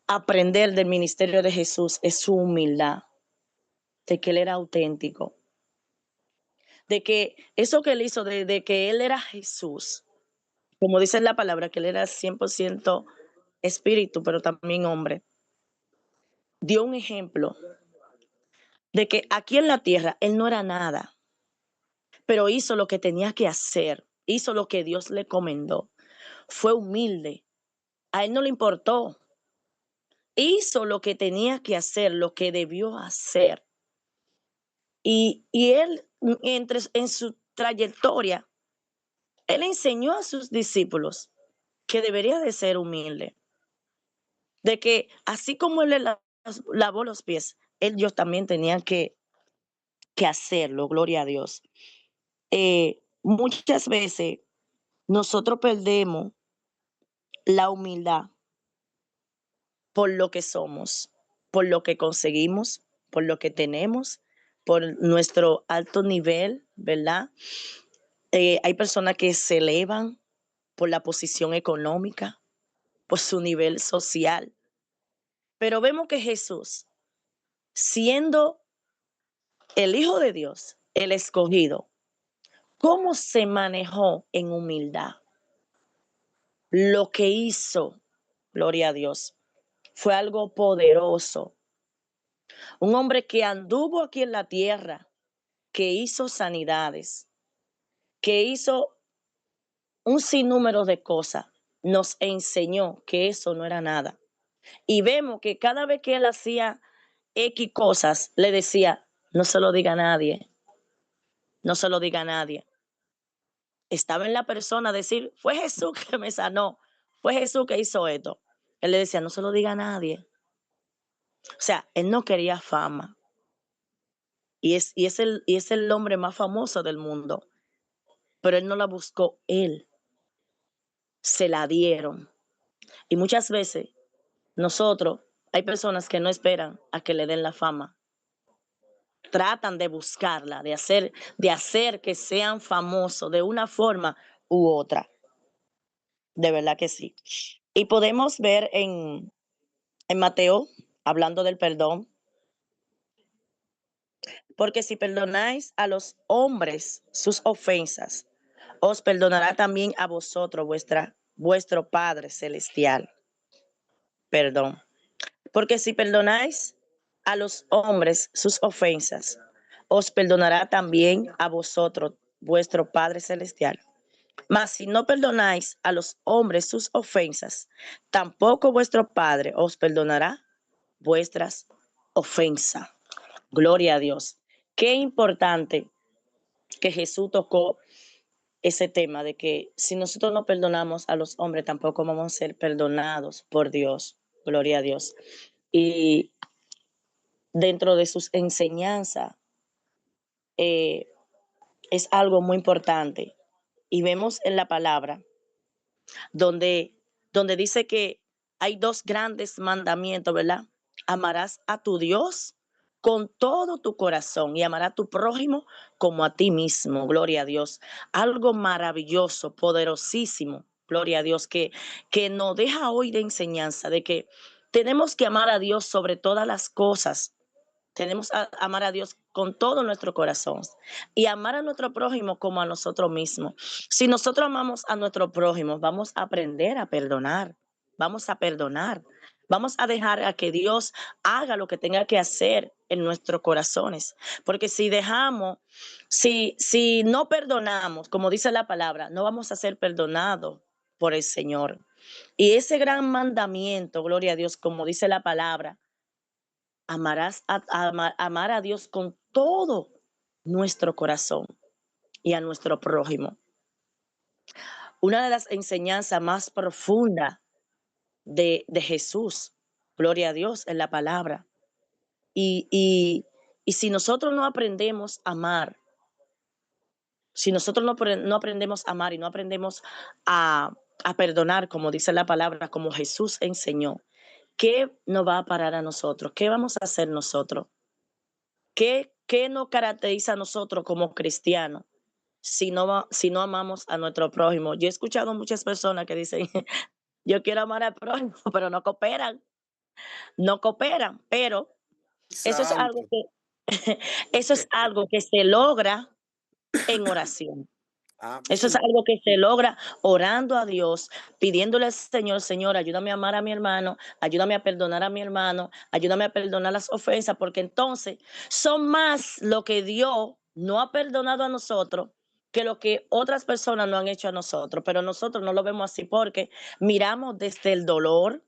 aprender del ministerio de Jesús es su humildad, de que él era auténtico, de que eso que él hizo, de que él era Jesús, como dice la palabra, que él era 100% espíritu, pero también hombre, dio un ejemplo de que aquí en la tierra él no era nada, pero hizo lo que tenía que hacer, hizo lo que Dios le comendó, fue humilde, a él no le importó, hizo lo que tenía que hacer, lo que debió hacer. Y él, en su trayectoria, él enseñó a sus discípulos que debería de ser humilde, de que así como él le lavó los pies, ellos también tenían que hacerlo, gloria a Dios. Muchas veces nosotros perdemos la humildad por lo que somos, por lo que conseguimos, por lo que tenemos, por nuestro alto nivel, ¿verdad? Hay personas que se elevan por la posición económica, por su nivel social, pero vemos que Jesús, siendo el Hijo de Dios, el escogido, ¿cómo se manejó en humildad? Lo que hizo, gloria a Dios, fue algo poderoso. Un hombre que anduvo aquí en la tierra, que hizo sanidades, que hizo un sinnúmero de cosas, nos enseñó que eso no era nada. Y vemos que cada vez que él hacía X cosas, le decía, no se lo diga a nadie, no se lo diga a nadie. Estaba en la persona decir, fue Jesús que me sanó, fue Jesús que hizo esto. Él le decía, no se lo diga a nadie. O sea, él no quería fama. Y es el hombre más famoso del mundo. Pero él no la buscó, él se la dieron. Y muchas veces nosotros, hay personas que no esperan a que le den la fama. tratan de buscarla, de hacer que sean famosos de una forma u otra. De verdad que sí. Y podemos ver en Mateo, hablando del perdón, porque si perdonáis a los hombres sus ofensas, os perdonará también a vosotros vuestro Padre Celestial. Perdón. Porque si perdonáis a los hombres sus ofensas, os perdonará también a vosotros vuestro Padre Celestial. Mas si no perdonáis a los hombres sus ofensas, tampoco vuestro Padre os perdonará vuestras ofensas. Gloria a Dios. Qué importante que Jesús tocó ese tema de que si nosotros no perdonamos a los hombres, tampoco vamos a ser perdonados por Dios. Gloria a Dios. Y dentro de sus enseñanzas eh, es algo muy importante. Y vemos en la palabra donde, donde dice que hay dos grandes mandamientos, ¿verdad? Amarás a tu Dios con todo tu corazón y amarás a tu prójimo como a ti mismo. Gloria a Dios. Algo maravilloso, poderosísimo. Gloria a Dios, que nos deja hoy de enseñanza de que tenemos que amar a Dios sobre todas las cosas. Tenemos que amar a Dios con todo nuestro corazón y amar a nuestro prójimo como a nosotros mismos. Si nosotros amamos a nuestro prójimo, vamos a aprender a perdonar. Vamos a perdonar. Vamos a dejar a que Dios haga lo que tenga que hacer en nuestros corazones. Porque si no perdonamos, como dice la palabra, no vamos a ser perdonados por el Señor. Y ese gran mandamiento, gloria a Dios, como dice la palabra, amar a Dios con todo nuestro corazón y a nuestro prójimo. Una de las enseñanzas más profundas de Jesús, gloria a Dios, en la palabra. Y si nosotros no aprendemos a amar, si nosotros no aprendemos a amar y no aprendemos a perdonar, como dice la palabra, como Jesús enseñó, ¿qué nos va a parar a nosotros? ¿Qué vamos a hacer nosotros? ¿Qué nos caracteriza a nosotros como cristianos si no amamos a nuestro prójimo? Yo he escuchado muchas personas que dicen, yo quiero amar al prójimo, pero no cooperan, pero eso es algo Santo. que, eso es algo que se logra en oración. Eso es Amén. algo que se logra orando a Dios, pidiéndole al Señor, Señor, ayúdame a amar a mi hermano, ayúdame a perdonar a mi hermano, ayúdame a perdonar las ofensas, porque entonces son más lo que Dios no ha perdonado a nosotros que lo que otras personas no han hecho a nosotros, pero nosotros no lo vemos así porque miramos desde el dolor,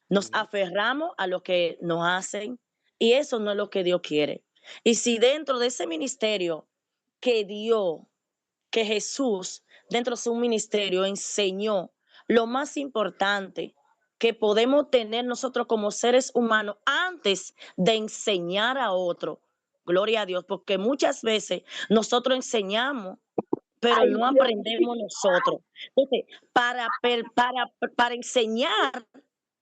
nos Ujú. aferramos a lo que nos hacen y eso no es lo que Dios quiere. Y si dentro de ese ministerio que Dios que Jesús dentro de su ministerio enseñó lo más importante que podemos tener nosotros como seres humanos antes de enseñar a otro. Gloria a Dios, porque muchas veces nosotros enseñamos, pero Ay, no Dios. aprendemos nosotros. Entonces, para enseñar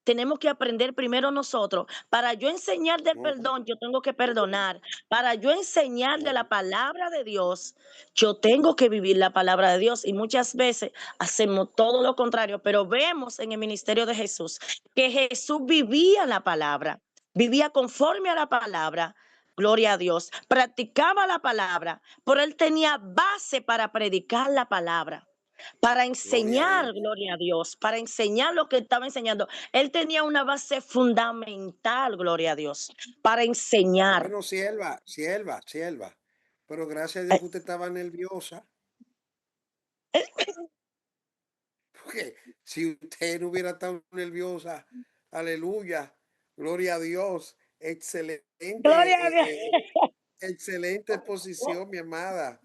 tenemos que aprender primero nosotros. Para yo enseñar del Ujú, perdón, yo tengo que perdonar. Para yo enseñar de ujú. la palabra de Dios, yo tengo que vivir la palabra de Dios. Y muchas veces hacemos todo lo contrario, pero vemos en el ministerio de Jesús que Jesús vivía la palabra, vivía conforme a la palabra. Gloria a Dios, practicaba la palabra, pero él tenía base para predicar la palabra, para Gloria a enseñar, Dios. gloria a Dios, para enseñar lo que estaba enseñando. Él tenía una base fundamental, gloria a Dios, para enseñar. Bueno, sierva. Pero gracias a Dios Eh, que usted estaba nerviosa. Porque si usted no hubiera estado nerviosa, aleluya, gloria a Dios. Gloria a Dios. Excelente exposición, mi amada.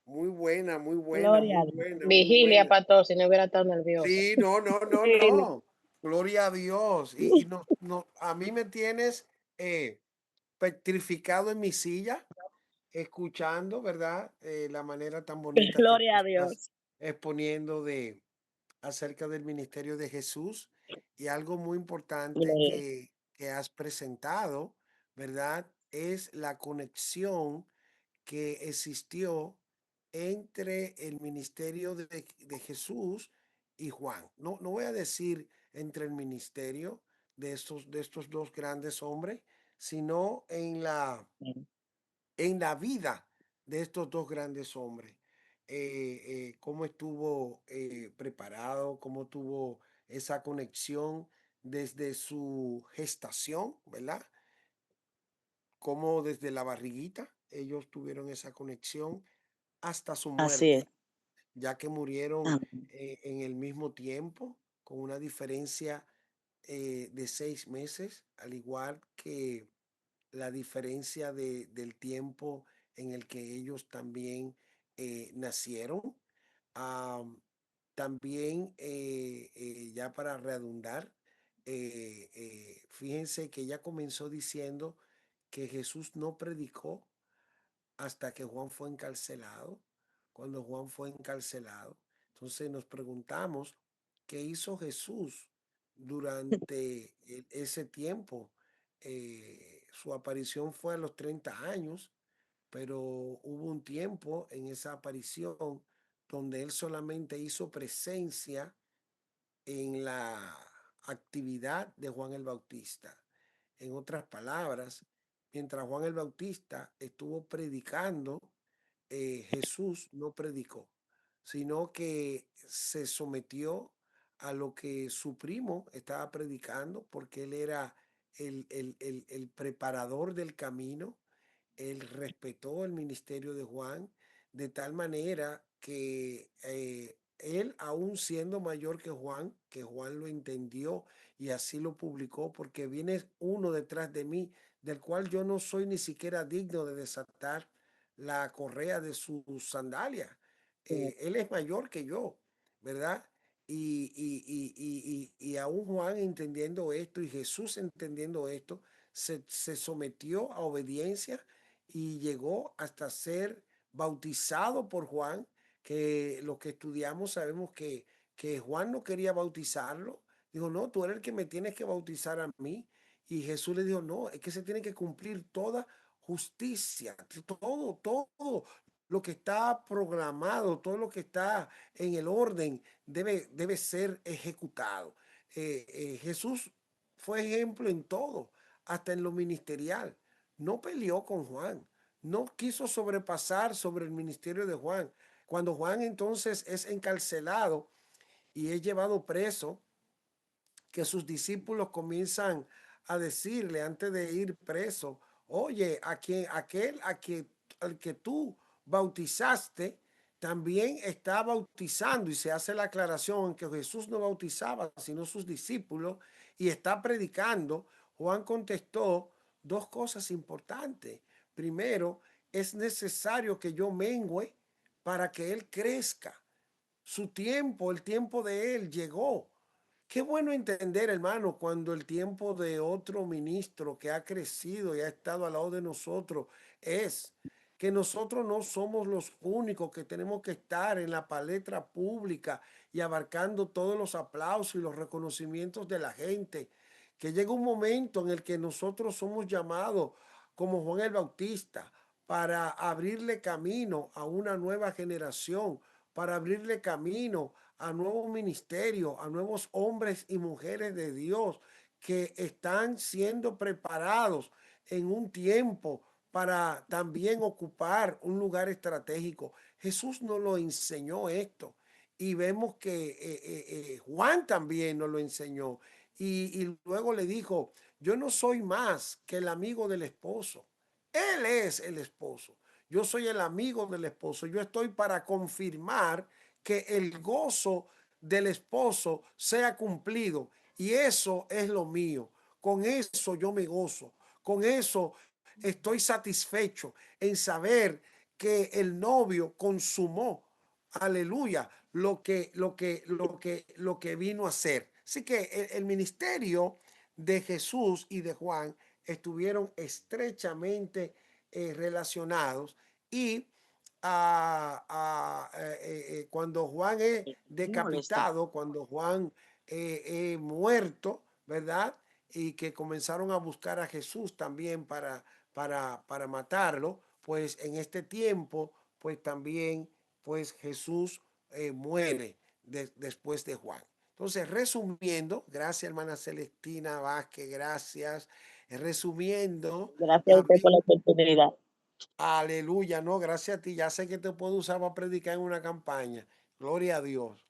Muy buena, muy buena, Gloria muy a Dios. buena, muy Vigilia, buena. pastor, si no hubiera estado nerviosa. Sí, no. Gloria a Dios. Y no, no, a mí me tienes petrificado en mi silla, escuchando, ¿verdad? La manera tan bonita que tú Gloria a estás Dios. exponiendo acerca del ministerio de Jesús y algo muy importante Gloria. que has presentado, ¿verdad? es la conexión que existió entre el ministerio de Jesús y Juan. No, no voy a decir entre el ministerio de estos dos grandes hombres, sino en la vida de estos dos grandes hombres. Cómo estuvo preparado, cómo tuvo esa conexión desde su gestación, ¿verdad? Cómo desde la barriguita ellos tuvieron esa conexión hasta su Así es. muerte, ya que murieron Amén. en el mismo tiempo, con una diferencia de 6 meses, al igual que la diferencia del tiempo en el que ellos también nacieron. Am, También, ya para redundar, fíjense que ella comenzó diciendo que Jesús no predicó hasta que Juan fue encarcelado. Cuando Juan fue encarcelado, entonces nos preguntamos qué hizo Jesús durante ese tiempo. Su aparición fue a los 30 años, pero hubo un tiempo en esa aparición donde él solamente hizo presencia en la actividad de Juan el Bautista. En otras palabras, mientras Juan el Bautista estuvo predicando, Jesús no predicó, sino que se sometió a lo que su primo estaba predicando, porque él era el preparador del camino. Él respetó el ministerio de Juan de tal manera que él, aún siendo mayor que Juan lo entendió y así lo publicó, porque viene uno detrás de mí, del cual yo no soy ni siquiera digno de desatar la correa de su sandalia. Él es mayor que yo, ¿verdad? Y aún Juan entendiendo esto y Jesús entendiendo esto, se sometió a obediencia y llegó hasta ser bautizado por Juan, que los que estudiamos sabemos que Juan no quería bautizarlo. Dijo, no, tú eres el que me tienes que bautizar a mí. Y Jesús le dijo, no, es que se tiene que cumplir toda justicia, todo lo que está programado, todo lo que está en el orden debe ser ejecutado. Jesús fue ejemplo en todo, hasta en lo ministerial. No peleó con Juan, no quiso sobrepasar sobre el ministerio de Juan. Cuando Juan entonces es encarcelado y es llevado preso, que sus discípulos comienzan a decirle antes de ir preso, oye, al que tú bautizaste, también está bautizando, y se hace la aclaración que Jesús no bautizaba, sino sus discípulos, y está predicando. Juan contestó dos cosas importantes. Primero, es necesario que yo mengüe para que él crezca. Su tiempo, el tiempo de él llegó. Qué bueno entender, hermano, cuando el tiempo de otro ministro que ha crecido y ha estado al lado de nosotros es que nosotros no somos los únicos que tenemos que estar en la palestra pública y abarcando todos los aplausos y los reconocimientos de la gente. Que llega un momento en el que nosotros somos llamados como Juan el Bautista para abrirle camino a una nueva generación, para abrirle camino a nuevos ministerios, a nuevos hombres y mujeres de Dios que están siendo preparados en un tiempo para también ocupar un lugar estratégico. Jesús nos lo enseñó esto y vemos que Juan también nos lo enseñó y luego le dijo, yo no soy más que el amigo del esposo. Él es el esposo. Yo soy el amigo del esposo. Yo estoy para confirmar que el gozo del esposo sea cumplido. Y eso es lo mío. Con eso yo me gozo. Con eso estoy satisfecho en saber que el novio consumó, aleluya, lo que vino a hacer. Así que el ministerio de Jesús y de Juan estuvieron estrechamente relacionados y cuando Juan es Molesta. decapitado, cuando Juan muerto, ¿verdad? Y que comenzaron a buscar a Jesús también para matarlo, pues en este tiempo, pues también, pues Jesús muere después de Juan. Entonces, resumiendo, gracias hermana Celestina Vázquez, gracias. Resumiendo, Gracias a usted también, por la oportunidad. aleluya, no, gracias a ti, ya sé que te puedo usar para predicar en una campaña. Gloria a Dios.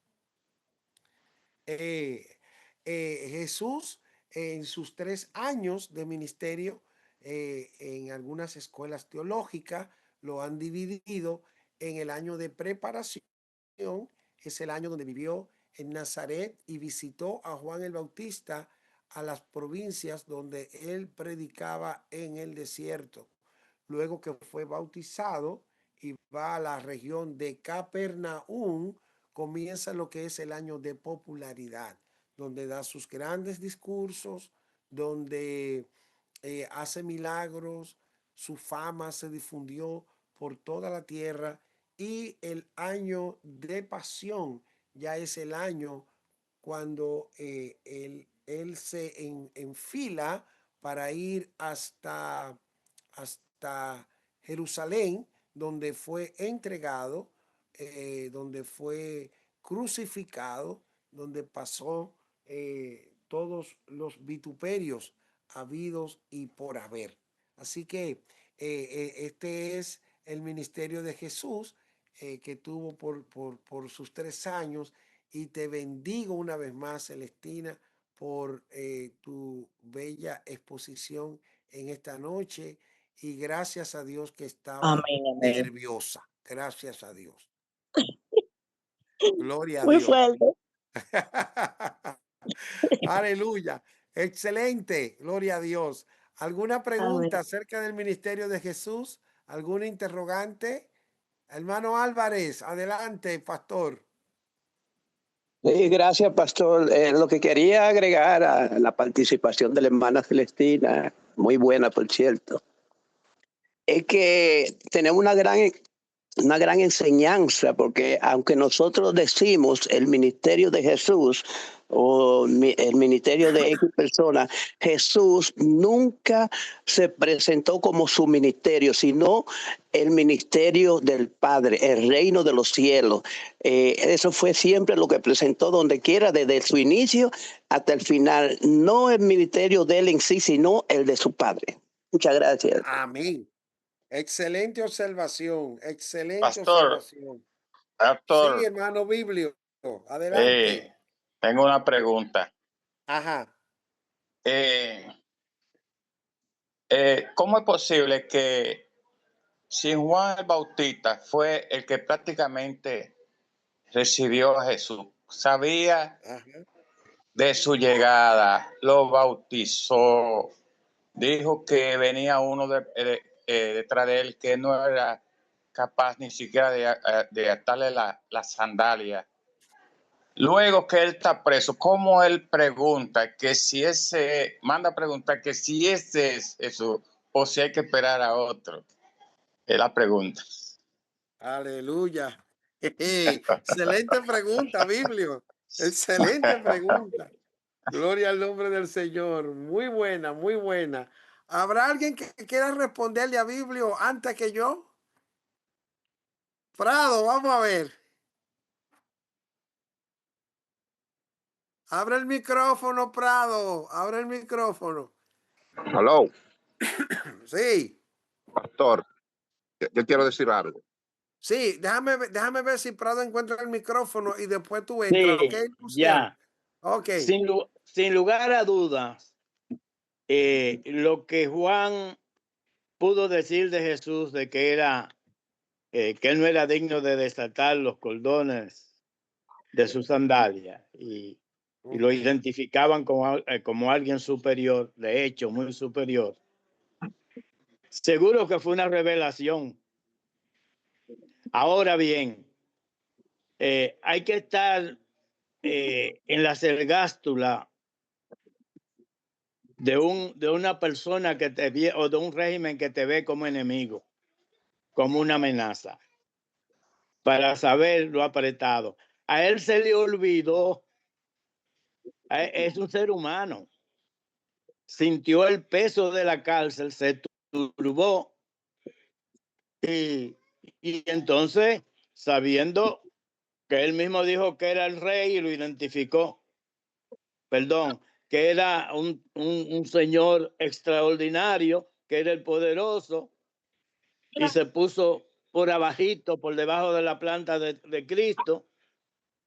Jesús en sus 3 años de ministerio en algunas escuelas teológicas lo han dividido en el año de preparación, es el año donde vivió en Nazaret y visitó a Juan el Bautista a las provincias donde él predicaba en el desierto. Luego que fue bautizado y va a la región de Capernaum, comienza lo que es el año de popularidad, donde da sus grandes discursos, donde hace milagros, su fama se difundió por toda la tierra y el año de pasión ya es el año cuando él se enfila para ir hasta Jerusalén, donde fue entregado, donde fue crucificado, donde pasó todos los vituperios habidos y por haber. Así que este es el ministerio de Jesús que tuvo por sus 3 años y te bendigo una vez más, Celestina, por tu bella exposición en esta noche y gracias a Dios que estaba Amén, amén. nerviosa. Gracias a Dios. Gloria a Muy Dios. fuerte. Aleluya. Excelente. Gloria a Dios. ¿Alguna pregunta Amén. acerca del ministerio de Jesús? ¿Alguna interrogante? Hermano Álvarez, adelante, pastor. Sí, gracias, pastor. Lo que quería agregar a la participación de la hermana Celestina, muy buena, por cierto, es que tenemos una gran enseñanza, porque aunque nosotros decimos el ministerio de Jesús o el ministerio de X persona, Jesús nunca se presentó como su ministerio, sino el ministerio del Padre, el reino de los cielos. Eso fue siempre lo que presentó donde quiera, desde su inicio hasta el final. No el ministerio de él en sí, sino el de su Padre. Muchas gracias. Amén. Excelente observación, excelente Pastor, observación. Sí, pastor, hermano Biblio, adelante. tengo una pregunta. Ajá. ¿Cómo es posible que si Juan el Bautista fue el que prácticamente recibió a Jesús, sabía Ajá. de su llegada, lo bautizó, dijo que venía uno detrás de él que no era capaz ni siquiera de atarle la sandalia? Luego que él está preso, ¿cómo él pregunta que si manda a preguntar que si ese es Jesús o si hay que esperar a otro? Es la pregunta. Aleluya. Excelente pregunta, Biblio. Excelente pregunta. Gloria al nombre del Señor. Muy buena, muy buena. ¿Habrá alguien que quiera responderle a Biblio antes que yo? Prado, vamos a ver. Abre el micrófono, Prado. Abre el micrófono. Hello, Sí. pastor. Yo quiero decir algo. Sí, déjame ver si Prado encuentra el micrófono y después tú entras. Sí, ¿Ok, Luciano? ya. Ok. Sin lugar a dudas, lo que Juan pudo decir de Jesús, de que que él no era digno de desatar los cordones de su sandalia y lo identificaban como alguien superior, de hecho, muy superior. Seguro que fue una revelación. Ahora bien, hay que estar en la sergástula de una persona que te ve o de un régimen que te ve como enemigo, como una amenaza, para saber lo apretado. A él se le olvidó, es un ser humano, sintió el peso de la cárcel, se turbó. Y entonces, sabiendo que él mismo dijo que era el rey y lo identificó, perdón, que era un señor extraordinario, que era el poderoso, y se puso por abajito, por debajo de la planta de Cristo.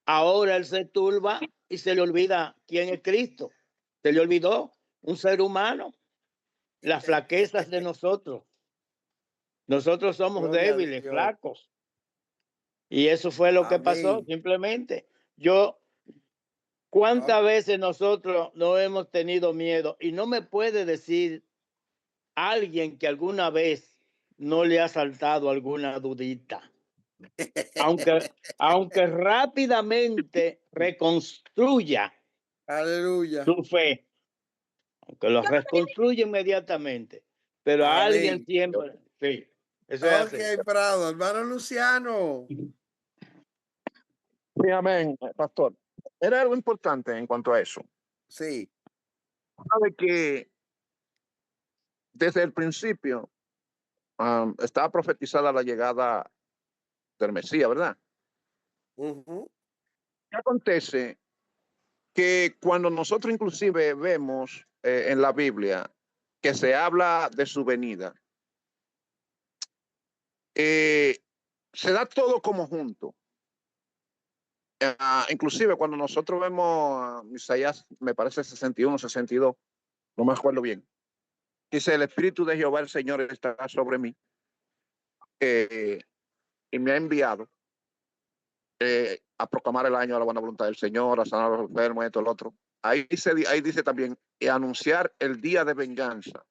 Ahora él se turba y se le olvida quién es Cristo. Se le olvidó un ser humano, las flaquezas de nosotros. Nosotros somos Gloria a débiles, Dios. flacos. Y eso fue lo que pasó, Amén. simplemente. ¿Cuántas veces nosotros no hemos tenido miedo? Y no me puede decir alguien que alguna vez no le ha saltado alguna dudita. Aunque rápidamente reconstruya Aleluya. su fe, aunque lo reconstruye inmediatamente, pero a alguien Amén. siempre, sí, eso es Ok, así. Prado, hermano Luciano. Sí, amén, pastor. Era algo importante en cuanto a eso. Sí. Sabe que desde el principio estaba profetizada la llegada del Mesías, ¿verdad? Ujú. ¿Qué acontece? Que cuando nosotros inclusive vemos en la Biblia que se habla de su venida, se da todo como junto. Inclusive cuando nosotros vemos Isaías, me parece 61, 62, no me acuerdo bien, dice: el Espíritu de Jehová el Señor está sobre mí y me ha enviado a proclamar el año de la buena voluntad del Señor, a sanar a los enfermos, esto, el otro. Ahí dice también, y anunciar el día de venganza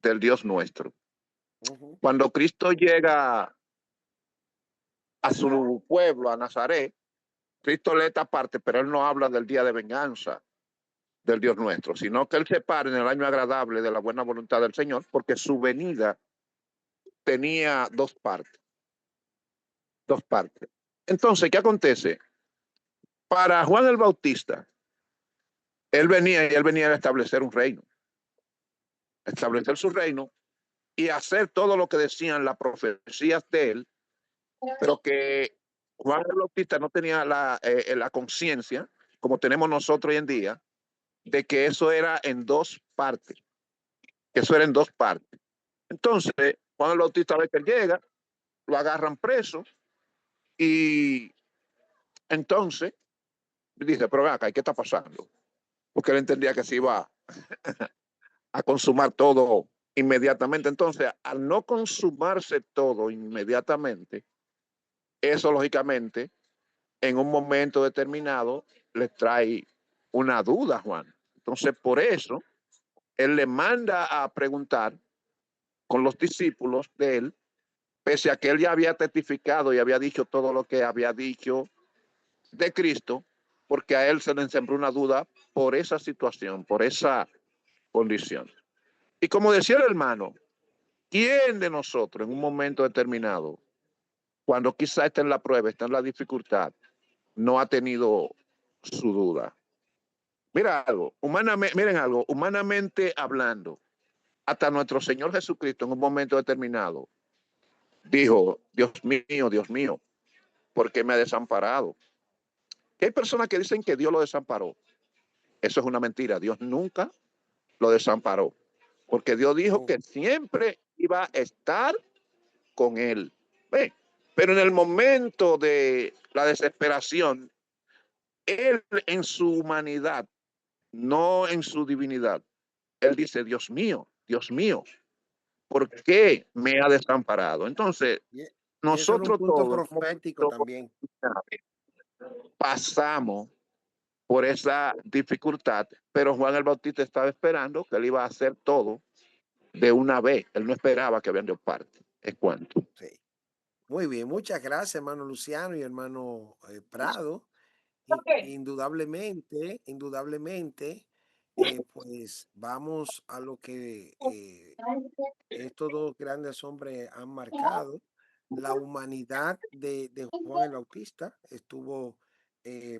del Dios nuestro. Ujú. Cuando Cristo llega a su pueblo, a Nazaret, Cristo lee esta parte, pero él no habla del día de venganza del Dios nuestro, sino que él se para en el año agradable de la buena voluntad del Señor, porque su venida tenía dos partes. Dos partes. Entonces, ¿qué acontece? Para Juan el Bautista, él venía a establecer un reino, establecer su reino y hacer todo lo que decían las profecías de él, pero que Juan el Bautista no tenía la conciencia, como tenemos nosotros hoy en día, de que eso era en dos partes, que eso era en dos partes. Entonces, Juan el Bautista, a veces llega, lo agarran preso y entonces dice: pero acá, ¿qué está pasando? Porque él entendía que se iba a consumar todo inmediatamente. Entonces, al no consumarse todo inmediatamente, eso lógicamente en un momento determinado le trae una duda a Juan. Entonces, por eso, él le manda a preguntar con los discípulos de él, pese a que él ya había testificado y había dicho todo lo que había dicho de Cristo, porque a él se le sembró una duda por esa situación, por esa condición. Y como decía el hermano, ¿quién de nosotros en un momento determinado, cuando quizá está en la prueba, está en la dificultad, no ha tenido su duda? Miren algo, humanamente hablando, hasta nuestro Señor Jesucristo en un momento determinado dijo: Dios mío, ¿por qué me ha desamparado? Que hay personas que dicen que Dios lo desamparó. Eso es una mentira. Dios nunca lo desamparó, porque Dios dijo que siempre iba a estar con él. ¿Ve? Pero en el momento de la desesperación, él en su humanidad, no en su divinidad, él dice: Dios mío, ¿por qué me ha desamparado? Entonces, Y eso era un nosotros punto todos profético también. pasamos por esa dificultad, pero Juan el Bautista estaba esperando que él iba a hacer todo de una vez. Él no esperaba que habían dos partes. Es cuanto. Sí. Muy bien, muchas gracias, hermano Luciano y hermano Prado. Indudablemente, pues vamos a lo que estos dos grandes hombres han marcado. La humanidad de Juan el Bautista estuvo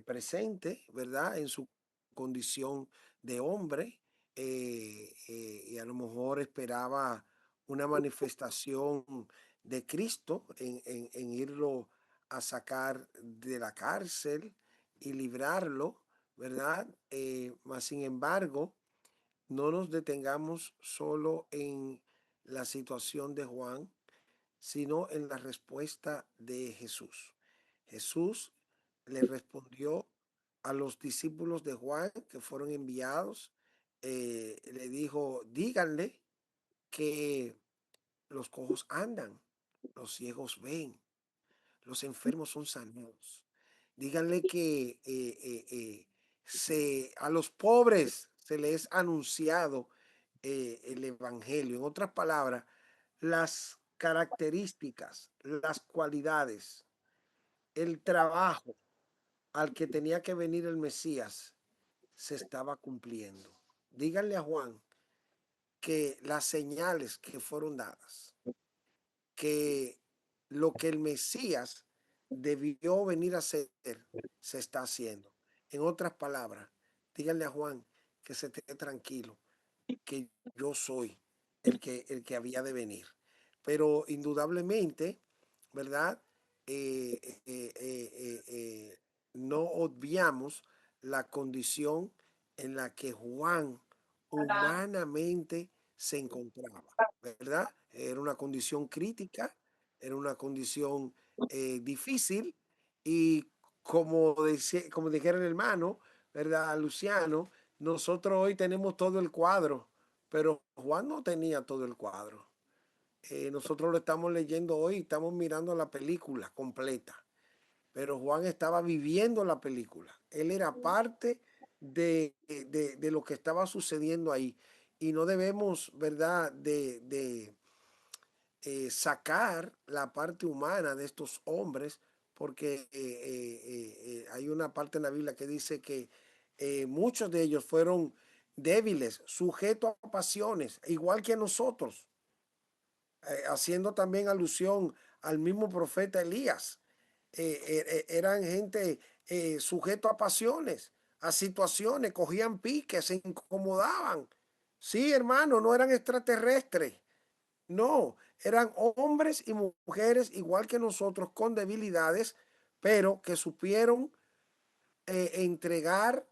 presente, ¿verdad? En su condición de hombre y a lo mejor esperaba una manifestación de Cristo en irlo a sacar de la cárcel y librarlo, ¿verdad? Mas, sin embargo, no nos detengamos solo en la situación de Juan, sino en la respuesta de Jesús. Jesús le respondió a los discípulos de Juan que fueron enviados, le dijo, díganle que los cojos andan, los ciegos ven, los enfermos son sanados. Díganle que a los pobres se les ha anunciado el evangelio. En otras palabras, las características, las cualidades, el trabajo al que tenía que venir el Mesías se estaba cumpliendo. Díganle a Juan que las señales que fueron dadas, que lo que el Mesías debió venir a hacer, se está haciendo. En otras palabras, díganle a Juan que se esté tranquilo, que yo soy el que había de venir. Pero indudablemente, ¿verdad? No obviamos la condición en la que Juan humanamente se encontraba, ¿verdad? Era una condición crítica, era una condición difícil y como dijera el hermano, ¿verdad? Luciano, nosotros hoy tenemos todo el cuadro, pero Juan no tenía todo el cuadro. Nosotros lo estamos leyendo hoy, estamos mirando la película completa, pero Juan estaba viviendo la película. Él era parte de lo que estaba sucediendo ahí. Y no debemos, ¿verdad?, de sacar la parte humana de estos hombres, porque hay una parte en la Biblia que dice que muchos de ellos fueron débiles, sujetos a pasiones, igual que nosotros, haciendo también alusión al mismo profeta Elías. Eran gente sujeto a pasiones, a situaciones, cogían piques, se incomodaban. Sí, hermano, no eran extraterrestres. No, eran hombres y mujeres igual que nosotros con debilidades, pero que supieron entregar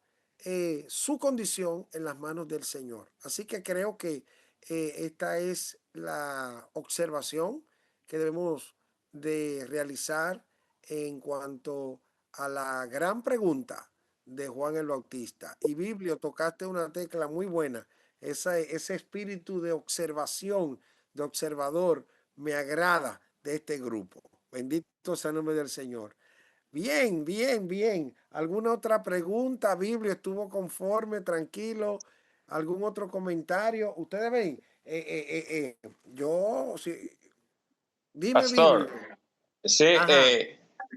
su condición en las manos del Señor. Así que creo que esta es la observación que debemos de realizar en cuanto a la gran pregunta de Juan el Bautista. Y Biblio, tocaste una tecla muy buena. Ese espíritu de observación, de observador, me agrada de este grupo. Bendito sea el nombre del Señor. Bien, bien, bien. ¿Alguna otra pregunta? Biblio, ¿estuvo conforme, tranquilo? ¿Algún otro comentario? Ustedes ven, yo, sí, dime, Pastor, Biblio. sí, Ajá,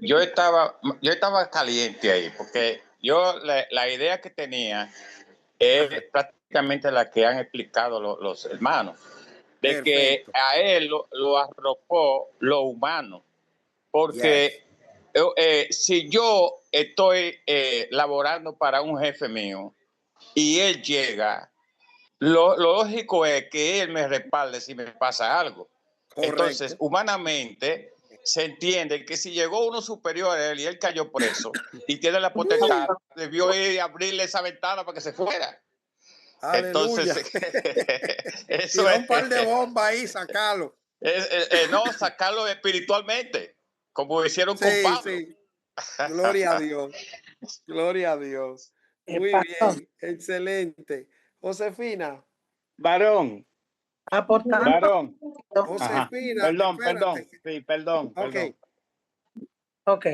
yo estaba caliente ahí, porque la idea que tenía ajá, es prácticamente la que han explicado los hermanos, de que perfecto. a él lo arropó lo humano, Yes, porque si yo estoy laborando para un jefe mío y él llega, lo lógico es que él me respalde si me pasa algo. Entonces, correcto. humanamente, se entiende que si llegó uno superior a él y él cayó preso y tiene la potestad, debió ir a abrirle esa ventana para que se fuera. Aleluya. Entonces, eso Tiró es, un par de bombas ahí, sacalo. no sacarlo espiritualmente, como hicieron con Sí, Pablo. sí. Gloria a Dios. Gloria a Dios. Muy Pastor, bien, excelente. Josefina, Varón, aportando un varón. poquito, Ajá. Josefina, Perdón, espérate. perdón. Sí, perdón, Ok, perdón. ok,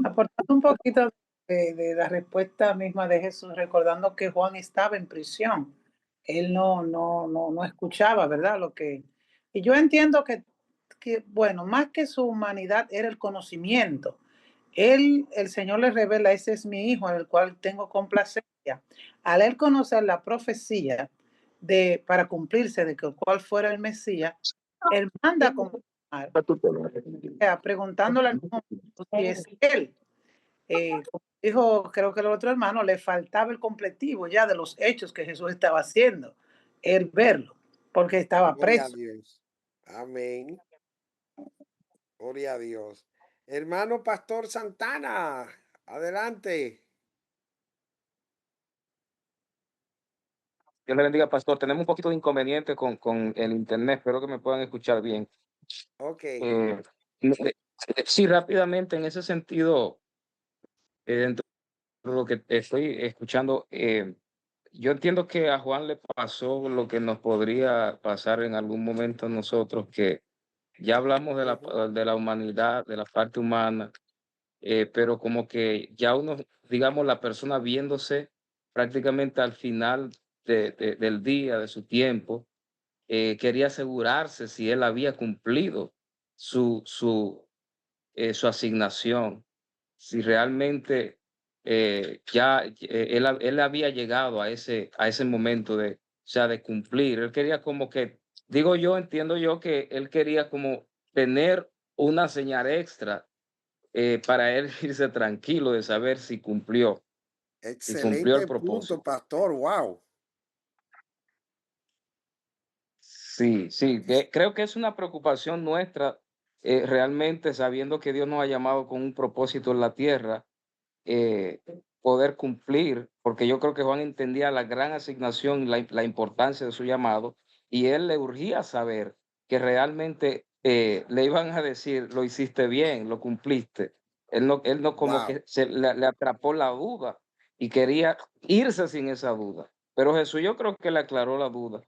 aportando un poquito de la respuesta misma de Jesús, recordando que Juan estaba en prisión. Él no escuchaba, ¿verdad? Y yo entiendo que, bueno, más que su humanidad era el conocimiento. El Señor le revela, ese es mi hijo en el cual tengo complacencia. Al él conocer la profecía para cumplirse de que cuál fuera el Mesías, él manda a confirmar, preguntándole al mismo si es él. Como dijo, creo que el otro hermano, le faltaba el completivo ya de los hechos que Jesús estaba haciendo, el verlo, porque estaba gloria a preso. Dios. Amén. Gloria a Dios. Hermano Pastor Santana, adelante. Dios le bendiga, pastor. Tenemos un poquito de inconveniente con el internet. Espero que me puedan escuchar bien. Ok. Sí, rápidamente en ese sentido, dentro de lo que estoy escuchando, yo entiendo que a Juan le pasó lo que nos podría pasar en algún momento a nosotros, que ya hablamos de la humanidad, de la parte humana, pero como que ya uno, digamos, la persona viéndose prácticamente al final del día, de su tiempo, quería asegurarse si él había cumplido su asignación, si realmente él había llegado a ese momento de, o sea, de cumplir. Él quería como que, digo yo, entiendo yo que él quería como tener una señal extra para él irse tranquilo de saber si cumplió el Excelente punto, propósito. pastor. Wow. Sí, sí, creo que es una preocupación nuestra, realmente sabiendo que Dios nos ha llamado con un propósito en la tierra, poder cumplir, porque yo creo que Juan entendía la gran asignación y la importancia de su llamado, y él le urgía saber que realmente le iban a decir, lo hiciste bien, lo cumpliste. Él no como Wow. que le atrapó la duda y quería irse sin esa duda. Pero Jesús yo creo que le aclaró la duda.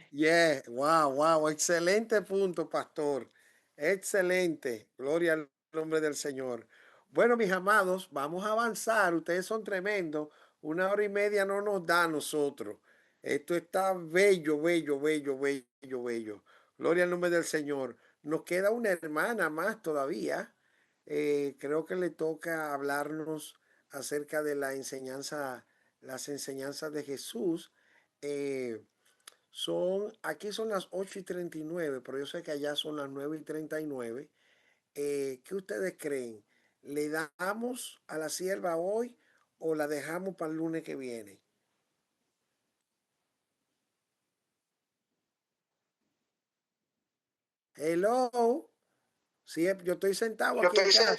Yeah, wow, wow. Excelente punto, pastor. Excelente. Gloria al nombre del Señor. Bueno, mis amados, vamos a avanzar. Ustedes son tremendos. 1 hora y media no nos da a nosotros. Esto está bello, bello, bello, bello, bello. Gloria al nombre del Señor. Nos queda una hermana más todavía. Creo que le toca hablarnos acerca de la enseñanza, las enseñanzas de Jesús. Aquí son las 8:39, pero yo sé que allá son las 9:39. ¿Qué ustedes creen? ¿Le damos a la sierva hoy o la dejamos para el lunes que viene? Hello. Sí, yo estoy sentado aquí en casa.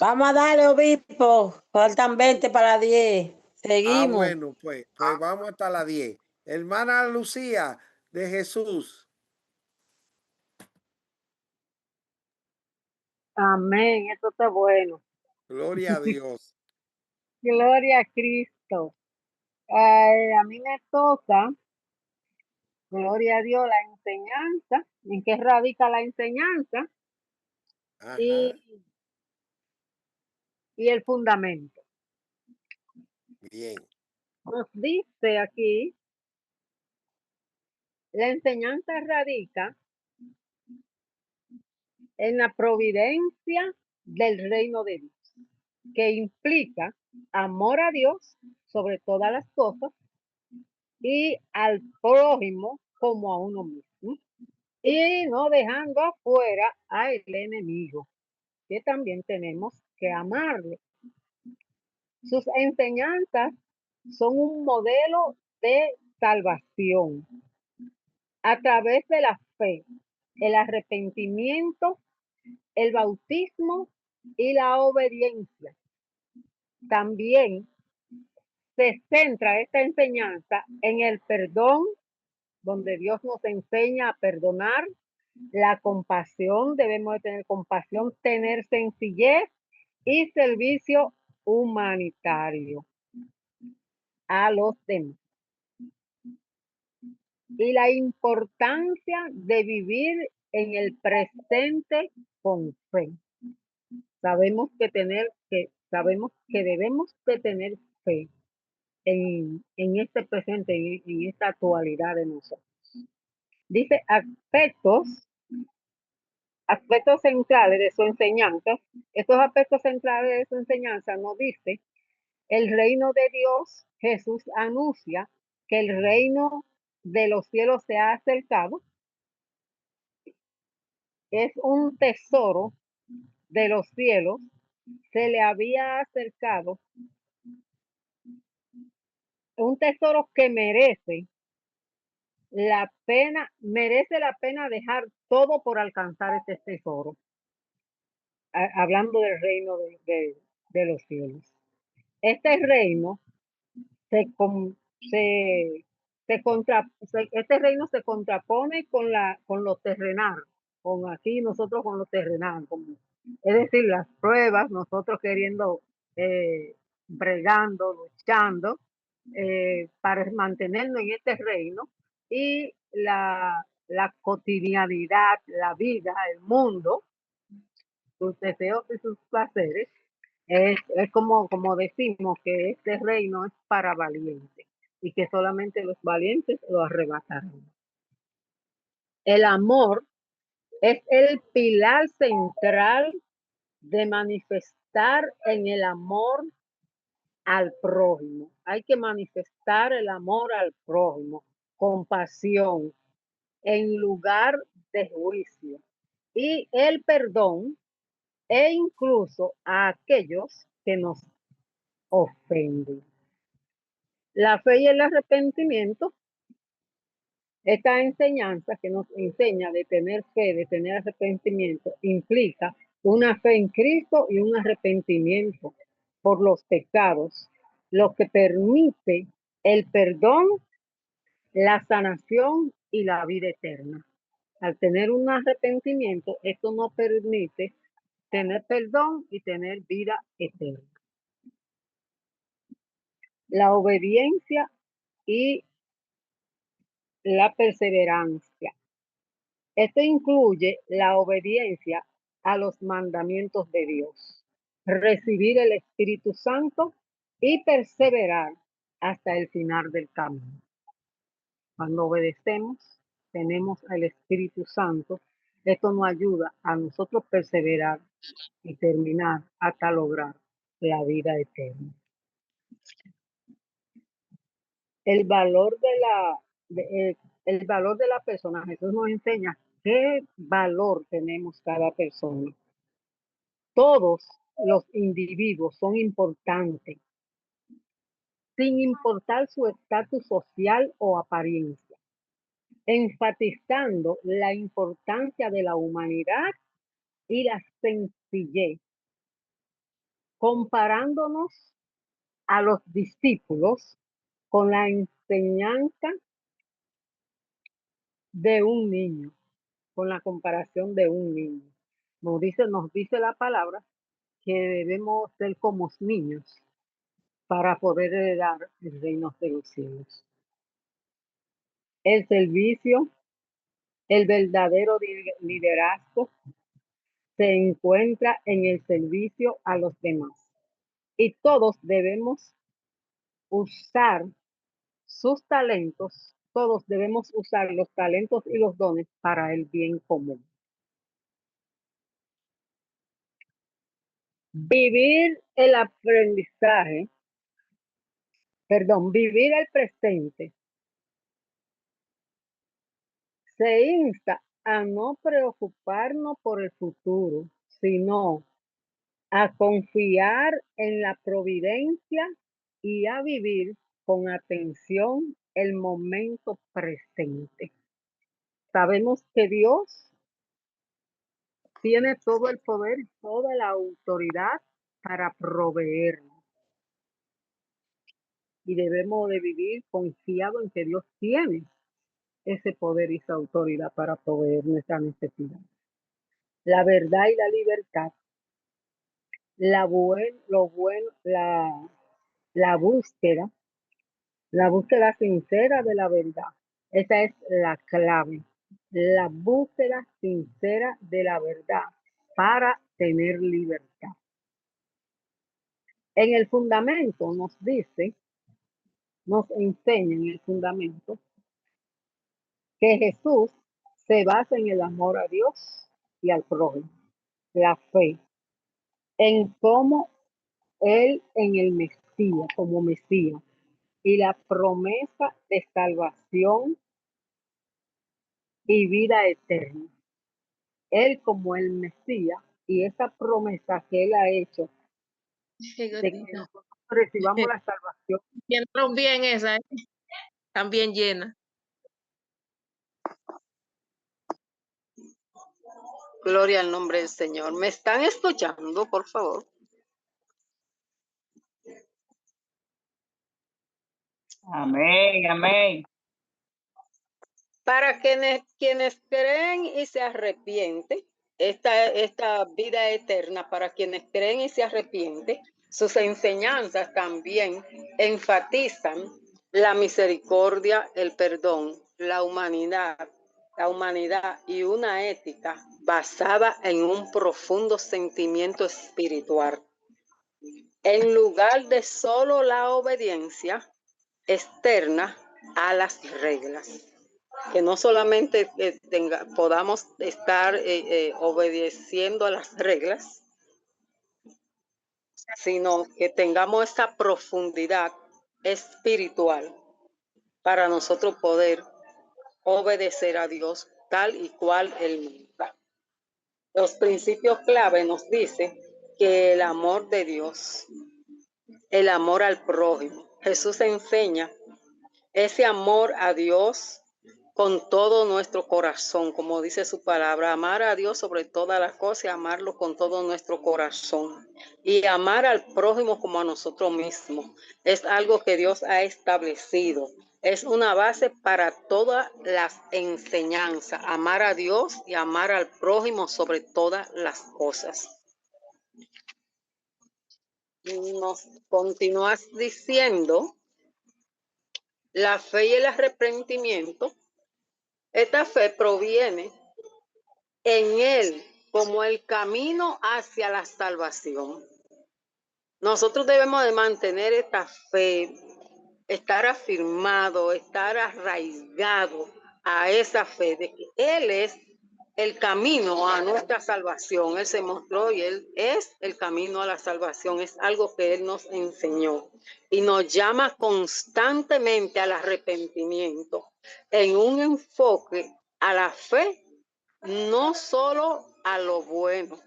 Vamos a darle, obispo. Faltan 20 para las 10. Ah, Seguimos. bueno, pues vamos hasta las 10. Hermana Lucía de Jesús. Amén, esto está bueno. Gloria a Dios. Gloria a Cristo. A mí me toca, gloria a Dios, la enseñanza, en qué radica la enseñanza Ajá. y el fundamento. Bien. Nos dice aquí, la enseñanza radica en la providencia del reino de Dios, que implica amor a Dios sobre todas las cosas y al prójimo como a uno mismo, y no dejando afuera al enemigo, que también tenemos que amarle. Sus enseñanzas son un modelo de salvación a través de la fe, el arrepentimiento, el bautismo y la obediencia. También se centra esta enseñanza en el perdón, donde Dios nos enseña a perdonar, la compasión, debemos de tener compasión, tener sencillez y servicio humanitario a los demás. Y la importancia de vivir en el presente con fe. Sabemos que debemos de tener fe en este presente, en esta actualidad de nosotros. Dice aspectos centrales de su enseñanza. Estos aspectos centrales de su enseñanza nos dice el reino de Dios. Jesús anuncia que el reino de los cielos se ha acercado. Es un tesoro de los cielos. Se le había acercado. Un tesoro que merece merece la pena dejar todo por alcanzar este tesoro. Hablando del reino de los cielos. Este reino este reino se contrapone con lo terrenal, con aquí nosotros con lo terrenal, es decir, las pruebas, nosotros queriendo, bregando, luchando, para mantenernos en este reino, y la cotidianidad, la vida, el mundo, sus deseos y sus placeres, es como decimos que este reino es para valientes y que solamente los valientes lo arrebatarán. El amor es el pilar central de manifestar en el amor al prójimo. Hay que manifestar el amor al prójimo, compasión, en lugar de juicio, y el perdón, e incluso a aquellos que nos ofenden. La fe y el arrepentimiento, esta enseñanza que nos enseña de tener fe, de tener arrepentimiento, implica una fe en Cristo y un arrepentimiento por los pecados, lo que permite el perdón, la sanación y la vida eterna. Al tener un arrepentimiento, esto nos permite tener perdón y tener vida eterna. La obediencia y la perseverancia. Esto incluye la obediencia a los mandamientos de Dios, recibir el Espíritu Santo y perseverar hasta el final del camino. Cuando obedecemos, tenemos al Espíritu Santo. Esto nos ayuda a nosotros perseverar y terminar hasta lograr la vida eterna. El valor el valor de la persona. Jesús nos enseña qué valor tenemos cada persona. Todos los individuos son importantes, sin importar su estatus social o apariencia, enfatizando la importancia de la humanidad y la sencillez, comparándonos a los discípulos con la enseñanza de un niño, con la comparación de un niño. Nos dice la palabra que debemos ser como niños para poder heredar el reino de los cielos. El servicio, el verdadero liderazgo se encuentra en el servicio a los demás. Y todos debemos usar sus talentos, todos debemos usar los talentos y los dones para el bien común. Vivir el aprendizaje, vivir el presente, se insta a no preocuparnos por el futuro, sino a confiar en la providencia y a vivir con atención el momento presente. Sabemos que Dios tiene todo el poder y toda la autoridad para proveernos. Y debemos de vivir confiado en que Dios tiene ese poder y esa autoridad para proveer nuestra necesidad. La verdad y la libertad, la búsqueda sincera de la verdad. Esa es la clave. La búsqueda sincera de la verdad para tener libertad. En el fundamento nos enseña en el fundamento que Jesús se basa en el amor a Dios y al prójimo, la fe, en cómo Él en el Mesías, como Mesías, y la promesa de salvación y vida eterna. Él como el Mesías y esa promesa que Él ha hecho de que nosotros recibamos la salvación. Entró bien esa, también llena. Gloria al nombre del Señor. ¿Me están escuchando, por favor? Amén, amén. Para quienes creen y se arrepienten, esta vida eterna, para quienes creen y se arrepienten, sus enseñanzas también enfatizan la misericordia, el perdón, la humanidad y una ética basada en un profundo sentimiento espiritual. En lugar de solo la obediencia externa a las reglas. Que no solamente podamos estar obedeciendo a las reglas, sino que tengamos esta profundidad espiritual para nosotros poder obedecer a Dios tal y cual Él manda. Los principios clave nos dicen que el amor de Dios, el amor al prójimo, Jesús enseña ese amor a Dios con todo nuestro corazón, como dice su palabra, amar a Dios sobre todas las cosas y amarlo con todo nuestro corazón. Y amar al prójimo como a nosotros mismos es algo que Dios ha establecido. Es una base para todas las enseñanzas, amar a Dios y amar al prójimo sobre todas las cosas. Nos continúas diciendo la fe y el arrepentimiento. Esta fe proviene en Él como el camino hacia la salvación. Nosotros debemos de mantener esta fe, estar afirmado, estar arraigado a esa fe de que Él es el camino a nuestra salvación. Él se mostró y Él es el camino a la salvación. Es algo que Él nos enseñó y nos llama constantemente al arrepentimiento en un enfoque a la fe, no solo a lo bueno,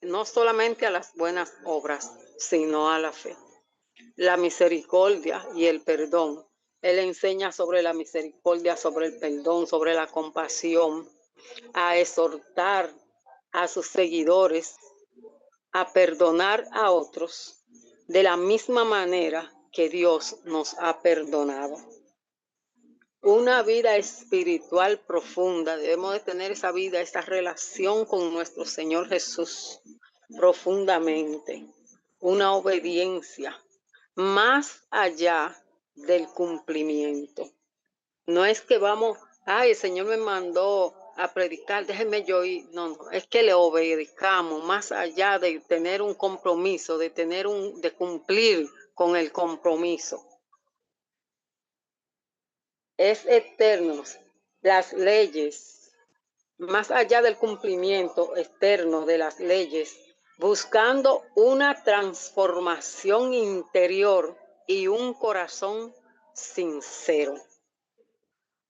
no solamente a las buenas obras, sino a la fe. La misericordia y el perdón. Él enseña sobre la misericordia, sobre el perdón, sobre la compasión, a exhortar a sus seguidores a perdonar a otros de la misma manera que Dios nos ha perdonado. Una vida espiritual profunda, debemos de tener esa vida, esa relación con nuestro Señor Jesús profundamente, una obediencia más allá del cumplimiento. No es que vamos, el Señor me mandó a predicar, déjenme yo ir. No, es que le obedezcamos más allá de tener un compromiso, de cumplir con el compromiso. Es eterno, las leyes, más allá del cumplimiento externo de las leyes, buscando una transformación interior y un corazón sincero.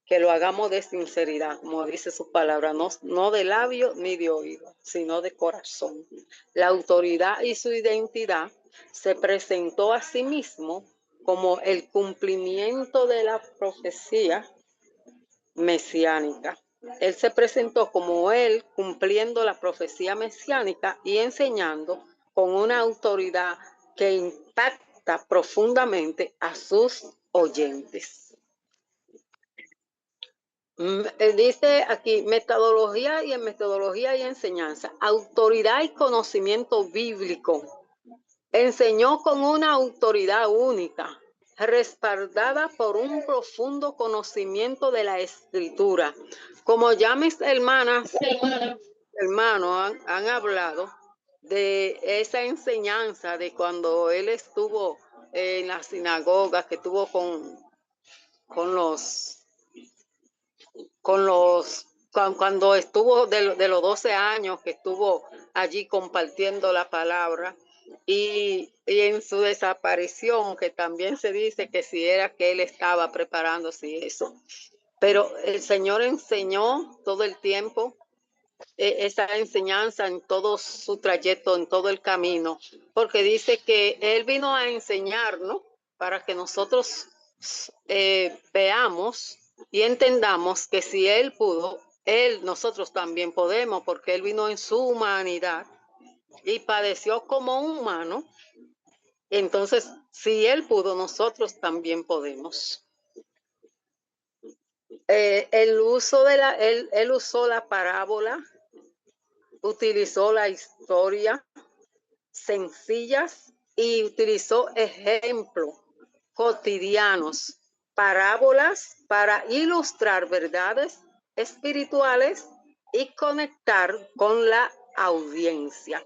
Que lo hagamos de sinceridad, como dice su palabra, no de labio ni de oído, sino de corazón. La autoridad y su identidad se presentó a sí mismo como el cumplimiento de la profecía mesiánica. Él se presentó como él cumpliendo la profecía mesiánica y enseñando con una autoridad que impacta profundamente a sus oyentes. Dice aquí, metodología y enseñanza, autoridad y conocimiento bíblico. Enseñó con una autoridad única, respaldada por un profundo conocimiento de la Escritura. Como ya mis hermanos han hablado de esa enseñanza de cuando él estuvo en la sinagoga, que estuvo cuando estuvo de los 12 años que estuvo allí compartiendo la palabra y en su desaparición, que también se dice que si era que él estaba preparándose y eso. Pero el Señor enseñó todo el tiempo esa enseñanza en todo su trayecto, en todo el camino, porque dice que Él vino a enseñarnos para que nosotros veamos y entendamos que si Él pudo, nosotros también podemos, porque Él vino en su humanidad y padeció como un humano. Entonces, si Él pudo, nosotros también podemos. Él usó la parábola, utilizó la historia sencillas y utilizó ejemplos cotidianos, parábolas para ilustrar verdades espirituales y conectar con la audiencia.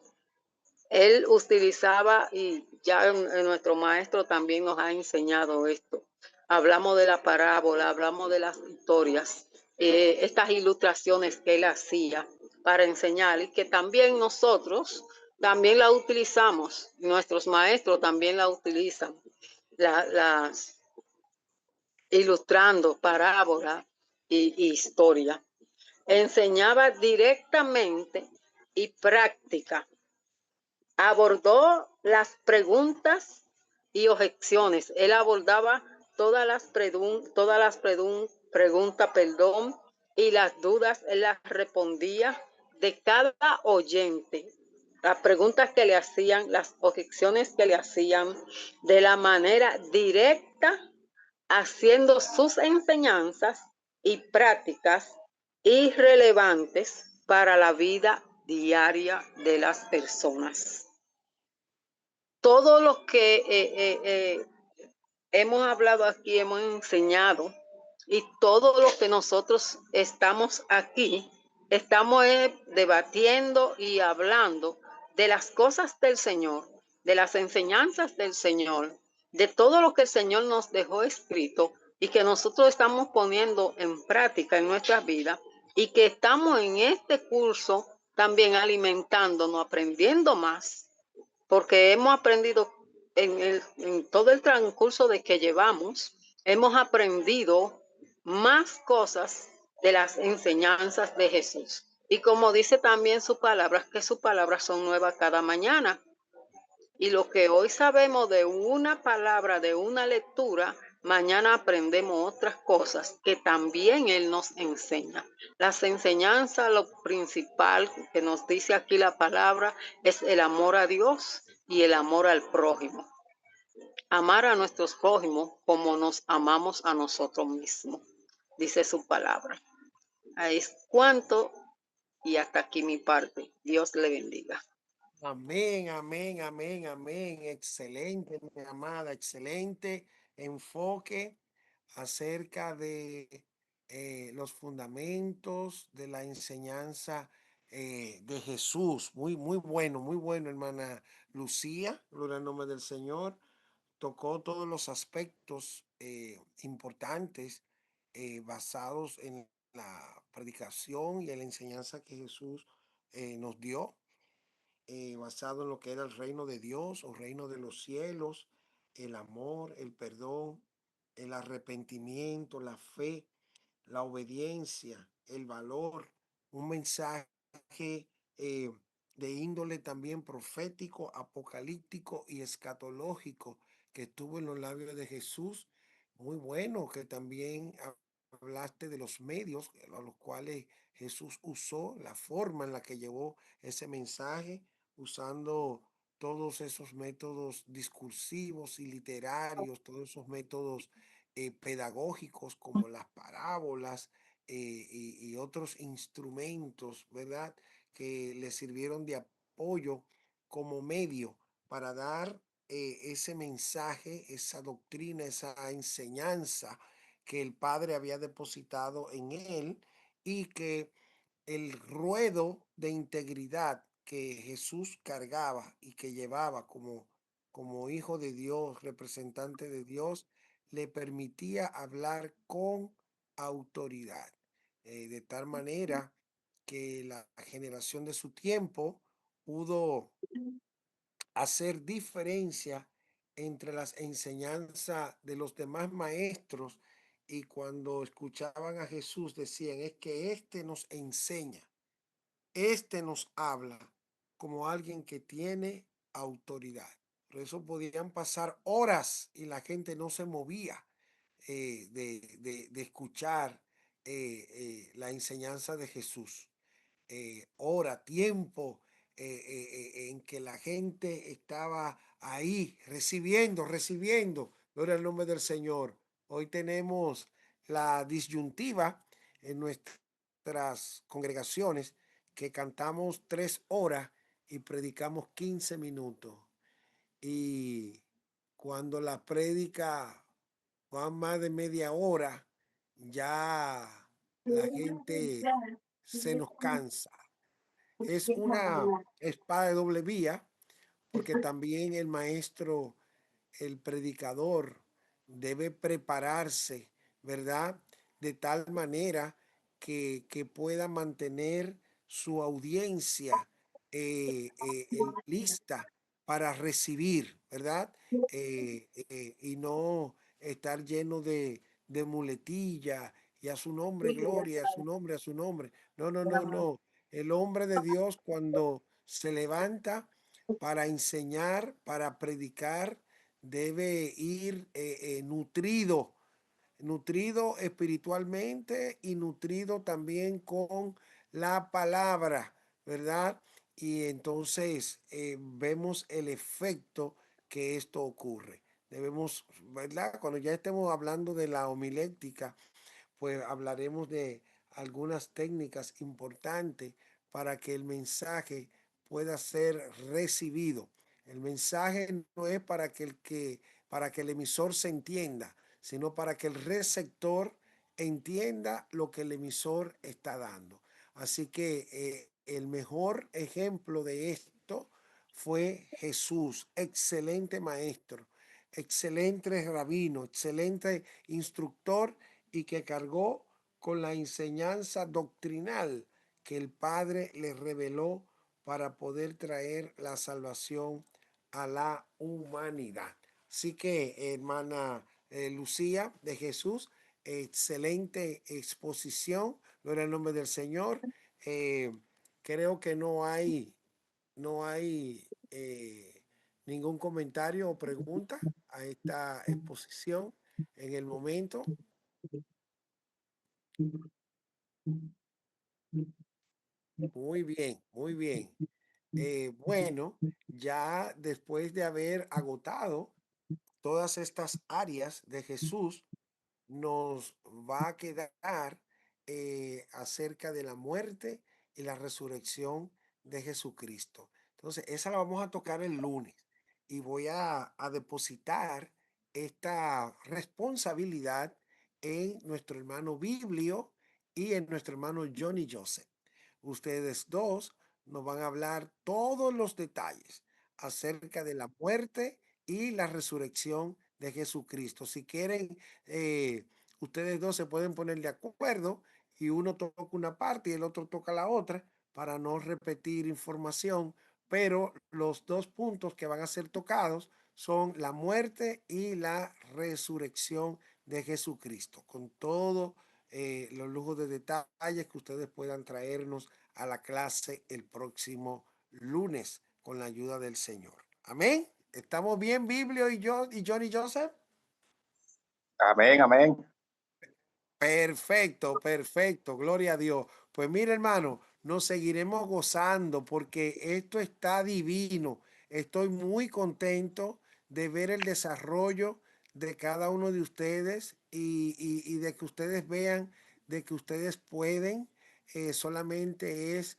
Él utilizaba, y ya nuestro maestro también nos ha enseñado esto. Hablamos de la parábola, hablamos de las historias, estas ilustraciones que él hacía para enseñar y que también nosotros también la utilizamos. Nuestros maestros también la utilizan, las ilustrando parábola y historia. Enseñaba directamente y práctica. Abordó las preguntas y objeciones. Él abordaba todas las preguntas, y las dudas. Él las respondía de cada oyente. Las preguntas que le hacían, las objeciones que le hacían, de la manera directa, haciendo sus enseñanzas y prácticas irrelevantes para la vida diaria de las personas. Todo lo que hemos hablado aquí, hemos enseñado, y todo lo que nosotros estamos aquí, estamos debatiendo y hablando de las cosas del Señor, de las enseñanzas del Señor, de todo lo que el Señor nos dejó escrito y que nosotros estamos poniendo en práctica en nuestras vidas, y que estamos en este curso también alimentándonos, aprendiendo más, porque hemos aprendido en todo el transcurso de que llevamos, hemos aprendido más cosas de las enseñanzas de Jesús. Y como dice también su palabra, que sus palabras son nuevas cada mañana. Y lo que hoy sabemos de una palabra, de una lectura, mañana aprendemos otras cosas que también Él nos enseña. Las enseñanzas, lo principal que nos dice aquí la palabra, es el amor a Dios y el amor al prójimo. Amar a nuestros prójimos como nos amamos a nosotros mismos, dice su palabra. Ahí es cuanto, y hasta aquí mi parte. Dios le bendiga. Amén, amén, amén, amén. Excelente, mi amada, excelente enfoque acerca de los fundamentos de la enseñanza de Jesús. Muy bueno, hermana Lucía, gloria al nombre del Señor. Tocó todos los aspectos importantes basados en la predicación y en la enseñanza que Jesús nos dio, basado en lo que era el reino de Dios o reino de los cielos, el amor, el perdón, el arrepentimiento, la fe, la obediencia, el valor, un mensaje eh, de índole también profético, apocalíptico y escatológico que estuvo en los labios de Jesús. Muy bueno, que también hablaste de los medios a los cuales Jesús usó, la forma en la que llevó ese mensaje, usando todos esos métodos discursivos y literarios, todos esos métodos pedagógicos como las parábolas y otros instrumentos, ¿verdad? Que le sirvieron de apoyo como medio para dar ese mensaje, esa doctrina, esa enseñanza que el Padre había depositado en él, y que el ruedo de integridad que Jesús cargaba y que llevaba como hijo de Dios, representante de Dios, le permitía hablar con autoridad, de tal manera que la generación de su tiempo pudo hacer diferencia entre las enseñanzas de los demás maestros, y cuando escuchaban a Jesús decían, es que este nos enseña, este nos habla como alguien que tiene autoridad. Por eso podían pasar horas y la gente no se movía de escuchar la enseñanza de Jesús. Hora, tiempo en que la gente estaba ahí recibiendo. Gloria al nombre del Señor. Hoy tenemos la disyuntiva en nuestras congregaciones que cantamos 3 horas y predicamos 15 minutos. Y cuando la prédica va más de media hora, ya la gente se nos cansa. Es una espada de doble vía, porque también el maestro, el predicador, debe prepararse, ¿verdad? De tal manera que pueda mantener su audiencia lista para recibir, ¿verdad? Y no estar lleno de muletilla y a su nombre, gloria, a su nombre, a su nombre. No, no, no, no. El hombre de Dios cuando se levanta para enseñar, para predicar, debe ir nutrido espiritualmente y nutrido también con la palabra, ¿verdad? Y entonces vemos el efecto que esto ocurre. Debemos, ¿verdad? Cuando ya estemos hablando de la homilética, pues hablaremos de algunas técnicas importantes para que el mensaje pueda ser recibido. El mensaje no es para que el emisor se entienda, sino para que el receptor entienda lo que el emisor está dando. Así que el mejor ejemplo de esto fue Jesús, excelente maestro, excelente rabino, excelente instructor y que cargó con la enseñanza doctrinal que el Padre le reveló para poder traer la salvación a la humanidad. Así que, hermana Lucía de Jesús, excelente exposición, gloria al nombre del Señor. Creo que no hay ningún comentario o pregunta a esta exposición en el momento. Muy bien, muy bien. Bueno, ya después de haber agotado todas estas áreas de Jesús, nos va a quedar acerca de la muerte y la resurrección de Jesucristo. Entonces, esa la vamos a tocar el lunes y voy a depositar esta responsabilidad en nuestro hermano Biblio y en nuestro hermano Johnny Joseph. Ustedes dos nos van a hablar todos los detalles acerca de la muerte y la resurrección de Jesucristo. Si quieren, ustedes dos se pueden poner de acuerdo y uno toca una parte y el otro toca la otra para no repetir información, pero los dos puntos que van a ser tocados son la muerte y la resurrección de Jesucristo, con todo los lujos de detalles que ustedes puedan traernos a la clase el próximo lunes con la ayuda del Señor. Amén. ¿Estamos bien, Biblio y yo y Johnny Joseph? Amén, amén. Perfecto, perfecto. Gloria a Dios. Pues mire, hermano, nos seguiremos gozando porque esto está divino. Estoy muy contento de ver el desarrollo de cada uno de ustedes y de que ustedes vean de que ustedes pueden. Solamente es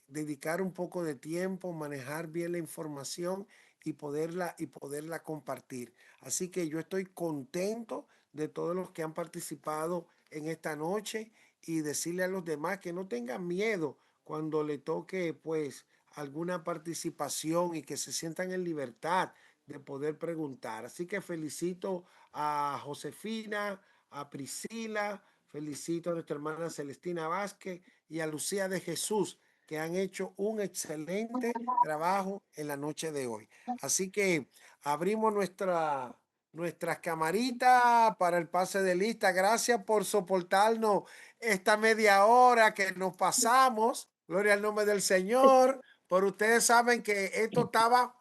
dedicar un poco de tiempo, manejar bien la información y poderla compartir. Así que yo estoy contento de todos los que han participado en esta noche y decirle a los demás que no tengan miedo cuando le toque pues alguna participación y que se sientan en libertad de poder preguntar. Así que felicito a Josefina, a Priscila, felicito a nuestra hermana Celestina Vázquez y a Lucía de Jesús, que han hecho un excelente trabajo en la noche de hoy. Así que abrimos nuestras camaritas para el pase de lista. Gracias por soportarnos esta media hora que nos pasamos. Gloria al nombre del Señor. Pero ustedes saben que esto estaba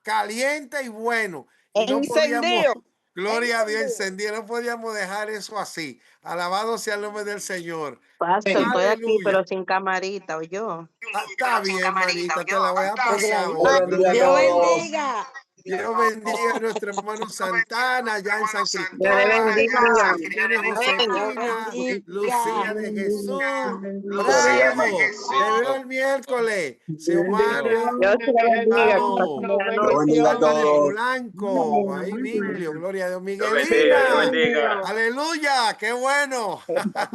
caliente y bueno. Y no podíamos, Encendido. Gloria a Dios, encendido. No podíamos dejar eso así. Alabado sea el nombre del Señor. Pastor, estoy aquí, Aleluya. pero sin camarita, ¿o yo? Está bien, manita, te la voy a pasar Dios hoy. bendiga a Dios todos. bendiga. Dios bendiga a nuestro hermano Santana, allá en San Dios le Cristóbal, bendiga. bendiciones Dios Josefina, Lucía bendiga. de Jesús, Gloria a bravo, te veo el miércoles, Xiomara, Dios te bendiga. bravo, Dios bendiga a Álvarez todos. Polanco, ahí Miguelio, gloria a Dios, Dios bendiga, Dios Miguelina, bendiga. aleluya, qué bueno,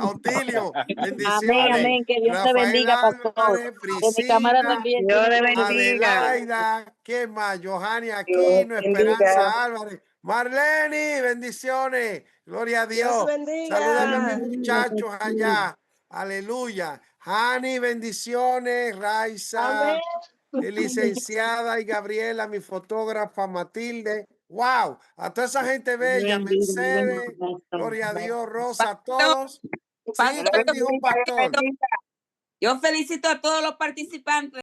Otilio, Amén, bendiciones, amén. Que Dios te Rafael bendiga, pastor. Álvarez, Que mi cámara Priscila, también. Dios le bendiga. Adelaida, ¿qué más? Johanny Dios Aquino, bendiga. Esperanza Álvarez, Marlene, bendiciones, gloria a Dios. Salúdame a mis muchachos allá, aleluya. Hani, bendiciones, Raiza, licenciada y Gabriela, mi fotógrafa Matilde. Wow, a toda esa gente bella, Mercedes, gloria a Dios, Rosa, a todos. Sí, Dios ¿quién dijo un bendiga, Dios pastor? bendiga. Yo felicito a todos los participantes.